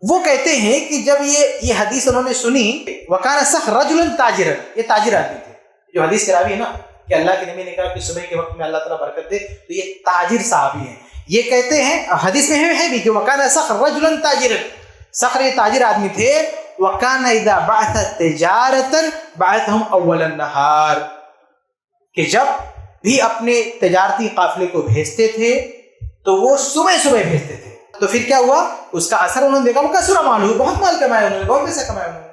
وہ کہتے ہیں کہ جب یہ حدیث انہوں نے سنی، وکان صخر رجلا تاجرا، یہ تاجر آدمی تھے. جو حدیث کے راوی ہے نا کہ اللہ کے نبی نے کہا کہ صبح کے وقت میں اللہ تعالیٰ برکت دے، تو یہ تاجر صحابی ہیں. یہ کہتے ہیں حدیث میں ہے بھی کہ وکان صخر رجلا تاجرا، صخر یہ تاجر آدمی تھے. وکان اذا بعث تجارتا بعثهم اول النهار، کہ جب بھی اپنے تجارتی قافلے کو بھیجتے تھے تو وہ صبح صبح بھیجتے تھے. تو پھر کیا ہوا؟ اس کا اثر انہوں نے دیکھا، وہ کثرا مال ہوئے، بہت مال کمایا انہوں نے، بہت پیسہ کمایا انہوں نے.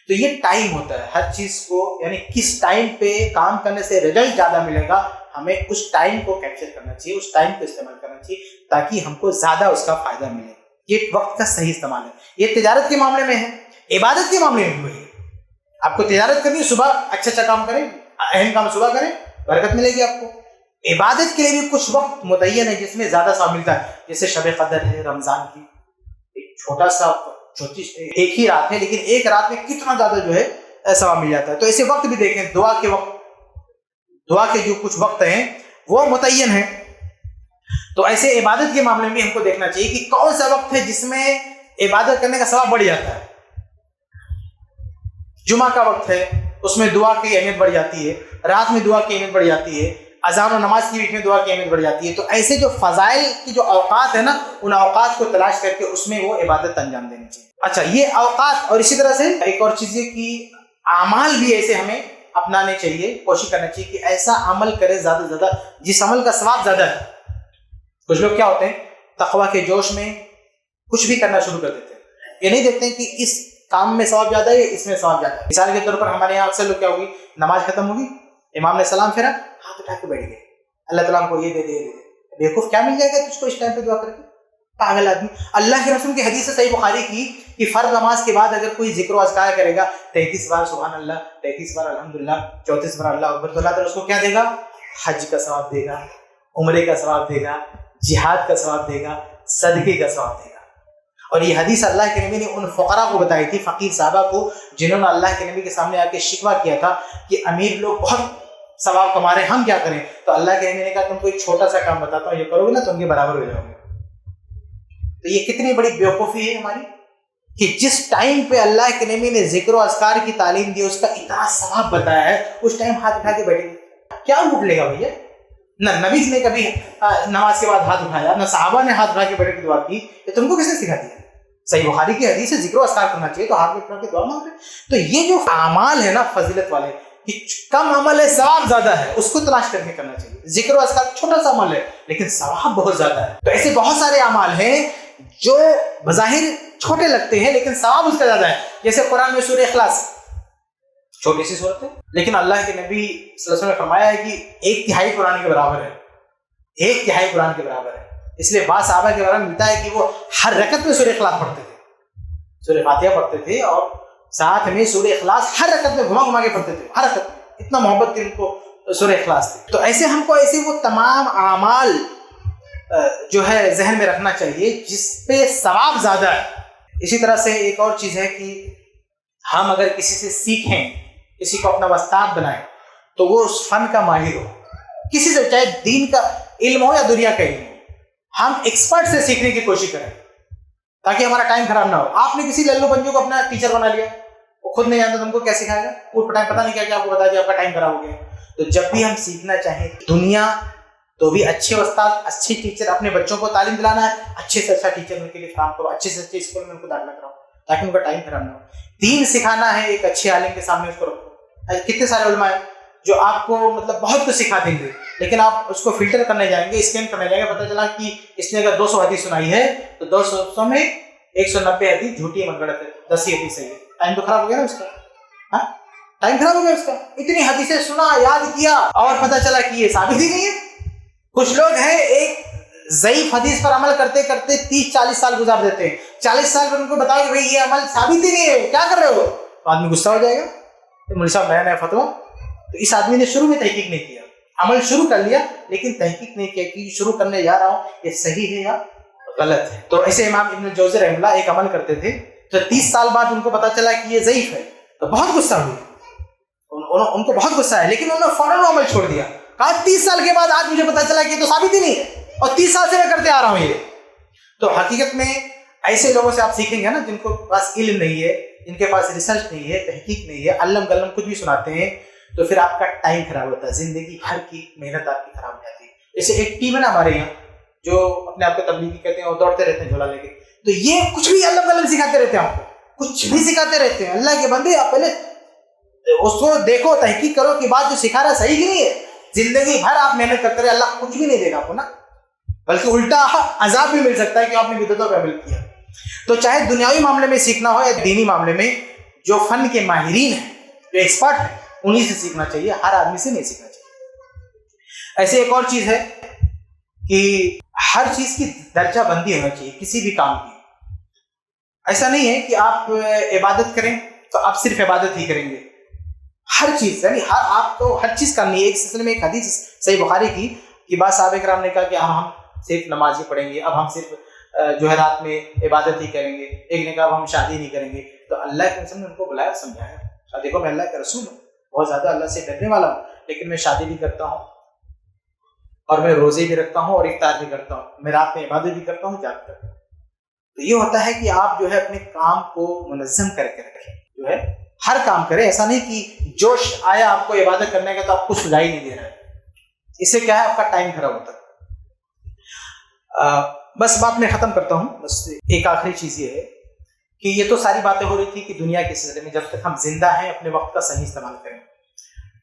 تو یہ ٹائم ہوتا ہے ہر چیز کو، یعنی کس ٹائم پہ کام کرنے سے رزلٹ زیادہ ملے گا، ہمیں اس ٹائم کو کیپچر کرنا چاہیے، اس ٹائم کو استعمال کرنا چاہیے تاکہ ہم کو زیادہ اس کا فائدہ ملے. یہ وقت کا صحیح استعمال ہے. یہ تجارت کے معاملے میں ہے، عبادت کے معاملے میں بھی وہی ہے. آپ کو تجارت کرنی ہے، صبح اچھا کام کریں، اہم کام صبح کریں، برکت ملے گی آپ کو. عبادت کے لیے بھی کچھ وقت متعین ہے جس میں زیادہ ثواب ملتا ہے. جیسے شب قدر ہے، رمضان کی ایک چھوٹا سا ایک ہی رات ہے، لیکن ایک رات میں کتنا زیادہ جو ہے ثواب مل جاتا ہے. تو ایسے وقت بھی دیکھیں، دعا کے وقت، دعا کے جو کچھ وقت ہیں وہ متعین ہیں. تو ایسے عبادت کے معاملے میں ہم کو دیکھنا چاہیے کہ کون سا وقت ہے جس میں عبادت کرنے کا ثواب بڑھ جاتا ہے. جمعہ کا وقت ہے، اس میں دعا کی اہمیت بڑھ جاتی ہے، رات میں دعا کی اہمیت بڑھ جاتی ہے، اذان و نماز کی بیچ میں دعا کی اہمیت بڑھ جاتی ہے. تو ایسے جو فضائل کی جو اوقات ہے نا، ان اوقات کو تلاش کر کے اس میں وہ عبادت انجام دینی چاہیے. اچھا، یہ اوقات. اور اسی طرح سے ایک اور چیز یہ کہ اعمال بھی ایسے ہمیں اپنانے چاہیے، کوشش کرنا چاہیے کہ ایسا عمل کرے زیادہ سے زیادہ جس عمل کا ثواب زیادہ ہے. کچھ لوگ کیا ہوتے ہیں، تقویٰ کے جوش میں کچھ بھی کرنا شروع کر دیتے ہیں. یہ نہیں دیکھتے ہیں کہ اس کام میں ثواب زیادہ ہے، اس میں ثواب زیادہ ہے. مثال کے طور پر ہمارے یہاں اکثر لوگ کیا ہوگی، نماز ختم ہوگی، امام نے سلام پھیرا، ہاتھ اٹھا کے بیٹھ گئے، اللہ تعالیٰ کو یہ دے دے، یہ دے دے. بیوقوف، کیا مل جائے گا تجھ کو اس ٹائم پہ دعا کر کے؟ پاگل آدمی. اللہ کے رسول کی حدیث ہے صحیح بخاری کی کہ فرض نماز کے بعد اگر کوئی ذکر و اذکار کرے گا 33 بار سبحان اللہ، 33 بار الحمدللہ، 34 بار اللہ اکبر، تو اللہ تعالیٰ اس کو کیا دے گا؟ حج کا ثواب دے گا، عمرے کا ثواب دے گا، جہاد کا ثواب دے گا، صدقے کا ثواب دے گا. اور یہ حدیث اللہ کے نبی نے ان فقراء کو بتائی تھی، فقیر صحابہ کو، جنہوں نے اللہ کے نبی کے سامنے آ کے شکوہ کیا تھا کہ امیر لوگ بہت ثواب کما رہے ہیں، ہم کیا کریں؟ تو اللہ کے نبی نے کہا تم کو ایک چھوٹا سا کام بتاتا ہوں، یہ کرو گے نا تو ان کے برابر ہو جاؤ گے. تو یہ کتنی بڑی بیوقوفی ہے ہماری کہ جس ٹائم پہ اللہ کے نبی نے ذکر و اذکار کی تعلیم دی، اس کا اتنا ثواب بتایا ہے، اس ٹائم ہاتھ اٹھا کے بیٹھے گے، کیا لوٹ لے گا بھیا؟ نہ نبی نے کبھی نماز کے بعد ہاتھ اٹھایا، نہ صحابہ نے ہاتھ اٹھا کے بیٹھ کے دعا کی. یہ تم کو کس نے سکھا دیا؟ صحیح بخاری کی حدیث ہے ذکر و اذکار کرنا چاہیے تو ہاتھ میں اٹھا کے دعا مانگتے. تو یہ جو اعمال ہے نا فضیلت والے، کہ کم عمل ہے ثواب زیادہ ہے، اس کو تلاش کر کے کرنا چاہیے. ذکر و اذکار چھوٹا سا عمل ہے لیکن ثواب بہت زیادہ ہے. تو ایسے بہت سارے اعمال ہیں جو بظاہر چھوٹے لگتے ہیں لیکن ثواب اس کا زیادہ ہے. جیسے قرآن میں سورہ اخلاص، چھوٹی سی سورت ہے لیکن اللہ کے نبی صلی اللہ علیہ وسلم نے فرمایا ہے کہ 1/3 قرآن کے برابر ہے، 1/3 قرآن کے برابر ہے. اس لیے بعض صحابہ کے بارے میں ملتا ہے کہ وہ ہر رکعت میں سورہ اخلاص پڑھتے تھے، سورہ فاتحہ پڑھتے تھے اور ساتھ میں سورہ اخلاص ہر رکعت میں گھما گھما کے پڑھتے تھے، ہر رکعت میں. اتنا محبت تھی ان کو سورہ اخلاص تھی. تو ایسے ہم کو ایسے وہ تمام اعمال جو ہے ذہن میں رکھنا چاہیے جس پہ ثواب زیادہ ہے. اسی طرح سے ایک اور چیز ہے کہ ہم اگر کسی سے سیکھیں، کسی کو اپنا استاد بنائیں تو وہ اس فن کا ماہر ہو. کسی سے، چاہے دین کا علم ہو یا دنیا کا علم ہو، ہم ایکسپرٹ سے سیکھنے کی کوشش کریں تاکہ ہمارا ٹائم خراب نہ ہو. آپ نے کسی للو پنجو کو اپنا ٹیچر بنا لیا، وہ خود نہیں جانتا تم کو کیا سکھائے گا، وہ پتہ نہیں کیا آپ کو بتا دیا، آپ کا ٹائم خراب ہو گیا. تو جب بھی ہم سیکھنا چاہیں دنیا تو بھی اچھے استاد، اچھے ٹیچر، اپنے بچوں کو تعلیم دلانا ہے، اچھے سے اچھا ٹیچر ان کے لیے فراہم کرو، اچھے سے اچھے اسکول میں ان کو داخلہ کراؤ تاکہ ان کا ٹائم خراب نہ ہو. دین سکھانا ہے، ایک اچھے عالم کے سامنے اس کو رکھو. کتنے سارے علماء ہیں جو آپ کو مطلب بہت کچھ سکھا دیں گے، لیکن آپ اس کو فلٹر کرنے جائیں گے، اسکین کرنے جائیں گے، پتہ چلا کہ اس نے اگر 200 حدیث سنائی ہے تو 200 میں 190 حدیث جھوٹی ہے، غلط ہے، 10 ہی حدیث صحیح ہے. ٹائم تو خراب ہو گیا نا اس کا. ہاں ٹائم خراب ہو گیا اس کا. اتنی حدیثیں سنا، یاد کیا، اور پتہ چلا کہ یہ ثابت ہی نہیں ہے. کچھ لوگ ہیں ایک ضعیف حدیث پر عمل کرتے کرتے 30-40 سال گزار دیتے ہیں. 40 سال پر ان کو بتاؤ کہ بھائی یہ عمل ثابت ہی نہیں ہے، کیا کر رہے ہو، تو آدمی غصہ ہو جائے گا. مولوی صاحب نیا فتویٰ. تو اس آدمی نے شروع میں تحقیق نہیں کیا، عمل شروع کر لیا لیکن تحقیق نہیں کیا کہ شروع کرنے جا رہا ہوں یہ صحیح ہے یا غلط ہے. تو ایسے امام ابن الجوزی رحمہ اللہ ایک عمل کرتے تھے، تو 30 سال بعد ان کو پتا چلا کہ یہ ضعیف ہے، تو بہت غصہ ہوئی، ان کو بہت غصہ ہے، لیکن انہوں نے فوراً عمل چھوڑ دیا. کہا 30 سال کے بعد آج مجھے پتا چلا کہ یہ تو ثابت ہی نہیں ہے، اور 30 سال سے میں کرتے آ رہا ہوں یہ. تو حقیقت میں ایسے لوگوں سے آپ سیکھیں گے نا جن کو پاس علم نہیں ہے، جن کے پاس ریسرچ نہیں ہے، تحقیق نہیں ہے، علم گلم کچھ بھی سناتے ہیں، تو پھر آپ کا ٹائم خراب ہوتا ہے، زندگی بھر کی محنت آپ کی خراب ہو جاتی ہے. جیسے ایک ٹیم ہے نا ہمارے یہاں جو اپنے آپ کو تبلیغی کہتے ہیں اور دوڑتے رہتے ہیں جھولا لے کے، تو یہ کچھ بھی علم گلم سکھاتے رہتے ہیں، آپ کو کچھ بھی سکھاتے رہتے ہیں. اللہ کے بندے آپ پہلے اس کو دیکھو، تحقیق کرو کہ بات جو سکھا رہا ہے صحیح کی نہیں ہے. زندگی بھر آپ محنت کرتے رہے، اللہ کچھ بھی نہیں دے گا آپ کو نا، بلکہ الٹا عذاب بھی مل سکتا ہے کہ آپ نے بدعتوں پہ عمل کیا. تو چاہے دنیاوی معاملے میں سیکھنا ہو یا دینی معاملے میں، جو فن کے ماہرین ہیں، جو ایکسپرٹ ہیں، انہی سے سیکھنا چاہیے، ہر آدمی سے نہیں سیکھنا چاہیے. ایسے ایک اور چیز ہے کہ ہر چیز کی درجہ بندی ہونا چاہیے کسی بھی کام کی. ایسا نہیں ہے کہ آپ عبادت کریں تو آپ صرف عبادت ہی کریں گے. ہر چیز یعنی آپ کو ہر چیز کرنی ہے. ایک سلسلے میں ایک حدیث صحیح بخاری کی کہ بعض صحابہ کرام نے کہا کہ ہم صرف نماز ہی پڑھیں گے، اب ہم صرف جو ہے رات میں عبادت ہی کریں گے. ایک نے کہا اب ہم شادی نہیں کریں گے. تو اللہ کے رسول نے ان کو بلایا، سمجھایا، دیکھو میں اللہ کا رسول ہوں، بہت زیادہ اللہ سے ڈرنے والا ہوں، لیکن میں شادی بھی کرتا ہوں اور میں روزے بھی رکھتا ہوں اور افطار بھی کرتا ہوں، میں رات میں عبادت بھی کرتا ہوں، جاگ کرتا ہوں. تو یہ ہوتا ہے کہ آپ جو ہے اپنے کام کو منظم کر کے رکھیں، جو ہے ہر کام کریں. ایسا نہیں کہ جوش آیا آپ کو عبادت کرنے کا تو آپ کو سجائی نہیں دے رہا ہے، اس سے کیا ہے آپ کا ٹائم خراب ہوتا ہے. بس بات میں ختم کرتا ہوں. بس ایک آخری چیز یہ ہے کہ یہ تو ساری باتیں ہو رہی تھی کہ دنیا کے سلسلے میں، جب تک ہم زندہ ہیں اپنے وقت کا صحیح استعمال کریں.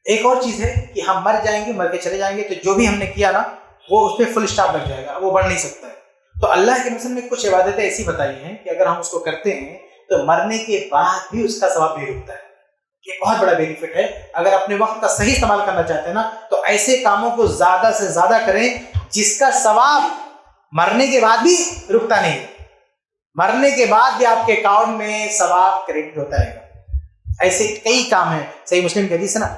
ایک اور چیز ہے کہ ہم مر جائیں گے، مر کے چلے جائیں گے، تو جو بھی ہم نے کیا نا وہ اس پہ فل اسٹاپ لگ جائے گا، وہ بڑھ نہیں سکتا ہے. تو اللہ کے رسول میں کچھ عبادتیں ایسی بتائی ہیں کہ اگر ہم اس کو کرتے ہیں تو مرنے کے بعد بھی اس کا ثواب بھی رکتا ہے. یہ بہت بڑا بینیفٹ ہے. اگر اپنے وقت کا صحیح استعمال کرنا چاہتے ہیں نا تو ایسے کاموں کو زیادہ سے زیادہ کریں جس کا ثواب مرنے کے بعد بھی رکتا نہیں، مرنے کے بعد بھی آپ کے اکاؤنٹ میں ثواب کریڈٹ ہوتا رہے گا. ایسے کئی کام ہیں. صحیح مسلم کی حدیث ہے نا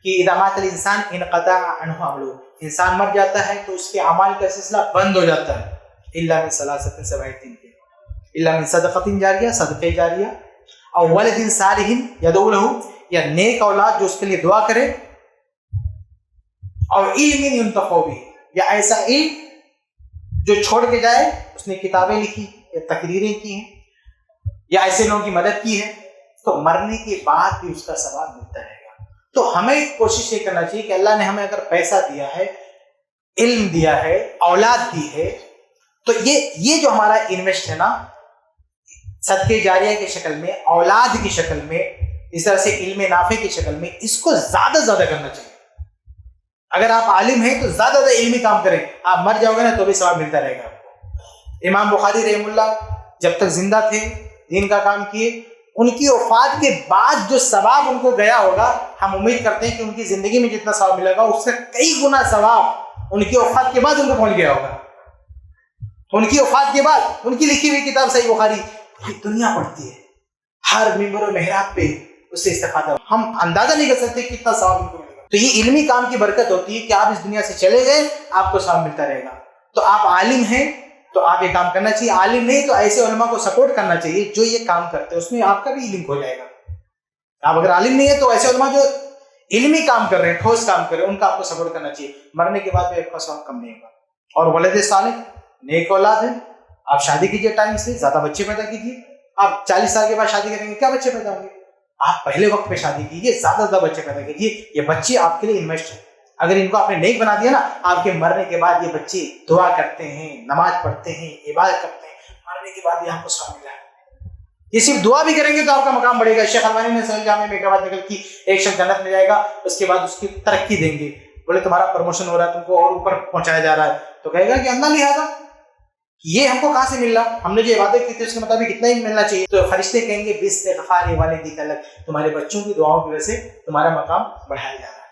کہ اذا مات الانسان انقطع عنہ عمله، انسان مر جاتا ہے تو اس کے اعمال کا سلسلہ بند ہو جاتا ہے، الا من ثلاثه سوائے تین کے، الا من صدقۃ جاریہ، صدقہ جاریہ، او ولد صالح يدعو له، یا نیک اولاد جو اس کے لیے دعا کرے، اور علم ينتفع به، یا ایسا علم جو چھوڑ کے جائے، اس نے کتابیں لکھی یا تقریریں کی ہیں یا ایسے لوگوں کی مدد کی ہے، تو مرنے کے بعد بھی اس کا ثواب ملتا رہے گا. تو ہمیں کوشش یہ کرنا چاہیے کہ اللہ نے ہمیں اگر پیسہ دیا ہے، علم دیا ہے، اولاد دی ہے، تو یہ جو ہمارا انویسٹ ہے نا صدقے جاریہ کی شکل میں، اولاد کی شکل میں، اس طرح سے علم نافع کی شکل میں، اس کو زیادہ سے زیادہ کرنا چاہیے. اگر آپ عالم ہیں تو زیادہ زیادہ علمی کام کریں، آپ مر جاؤ گے نا تو بھی ثواب ملتا رہے گا آپ کو. امام بخاری رحمہ اللہ جب تک زندہ تھے دین کا کام کیے، ان کی وفات کے بعد جو ثواب ان کو گیا ہوگا، ہم امید کرتے ہیں کہ ان کی زندگی میں جتنا ثواب ملے گا اس سے کئی گنا ثواب ان کی وفات کے بعد ان کو پہنچ گیا ہوگا. ان کی وفات کے بعد ان کی لکھی ہوئی کتاب صحیح بخاری یہ دنیا پڑھتی ہے، ہر ممبر و محراب پہ اس سے استفادہ، ہم اندازہ نہیں کر سکتے کتنا ثواب ان کو ملے گا. تو یہ علمی کام کی برکت ہوتی ہے کہ آپ اس دنیا سے چلے گئے آپ کو ثواب ملتا رہے گا. تو آپ عالم ہیں تو آپ یہ کام کرنا چاہیے، عالم نہیں تو ایسے علماء کو سپورٹ کرنا چاہیے جو یہ کام کرتے ہیں، اس میں آپ کا بھی علم ہو جائے گا. آپ اگر عالم نہیں ہے تو ایسے علماء جو علمی کام کر رہے ہیں، ٹھوس کام کر رہے ہیں، ان کا آپ کو سپورٹ کرنا چاہیے. مرنے کے بعد بھی آپ کا ثواب کم نہیں ہوگا. اور ولد صالح، نیک اولاد ہے، آپ شادی کیجئے ٹائم سے، زیادہ بچے پیدا کیجئے. آپ 40 سال کے بعد شادی کریں گے کیا بچے پیدا ہوں گے؟ آپ پہلے وقت پہ شادی کیجیے، زیادہ سے زیادہ بچے پیدا کیجیے. یہ بچے آپ کے لیے انویسٹ ہیں. اگر ان کو آپ نے نیک بنا دیا نا، آپ کے مرنے کے بعد یہ بچے دعا کرتے ہیں، نماز پڑھتے ہیں، عبادت کرتے ہیں، مرنے کے بعد بھی آپ کو ثواب ملا ہے. یہ صرف دعا بھی کریں گے تو آپ کا مقام بڑھے گا. شیخ البانی نے صحیح جامع میں ایک بات نقل کی, ایک شخص جنت میں جائے گا, اس کے بعد اس کی ترقی دیں گے, بولے تمہارا پروموشن ہو رہا ہے, تم کو اور اوپر پہنچایا جا رہا ہے, تو کہے گا کہ اللہ لہٰذا یہ ہم کو کہاں سے مل رہا, ہم نے جو عبادت کی تھی اس کے مطابق اتنا ہی ملنا چاہیے. تو فرشتے کہیں گے باستغفار والدیک لک, تمہارے بچوں کی دعاؤں کی وجہ سے تمہارا مقام بڑھایا جا رہا ہے.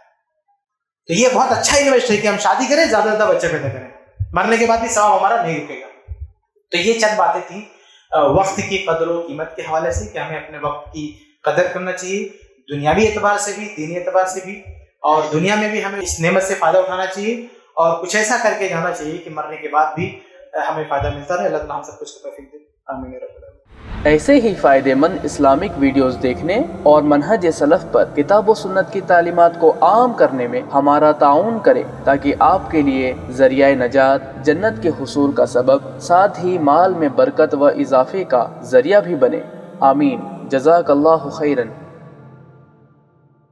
تو یہ بہت اچھا انویسٹ ہے کہ ہم شادی کریں, زیادہ سے زیادہ بچے پیدا کریں, مرنے کے بعد بھی ثواب ہمارا نہیں رکے گا. تو یہ چند باتیں تھیں وقت کی قدر و قیمت کے حوالے سے کہ ہمیں اپنے وقت کی قدر کرنا چاہیے, دنیاوی اعتبار سے بھی, دینی اعتبار سے بھی, اور دنیا میں بھی ہمیں اس نعمت سے فائدہ اٹھانا چاہیے اور کچھ ایسا کر کے جانا چاہیے کہ مرنے کے بعد بھی ہمیں فائدہ ملتا رہے. اللہ تعالیٰ ہم سب کچھ کو توفیق دے, آمین رب العالمین. ایسے ہی فائدہ مند اسلامک ویڈیوز دیکھنے اور منہج سلف پر کتاب و سنت کی تعلیمات کو عام کرنے میں ہمارا تعاون کریں تاکہ آپ کے لیے ذریعہ نجات, جنت کے حصول کا سبب, ساتھ ہی مال میں برکت و اضافے کا ذریعہ بھی بنے. آمین. جزاک اللہ خیرن.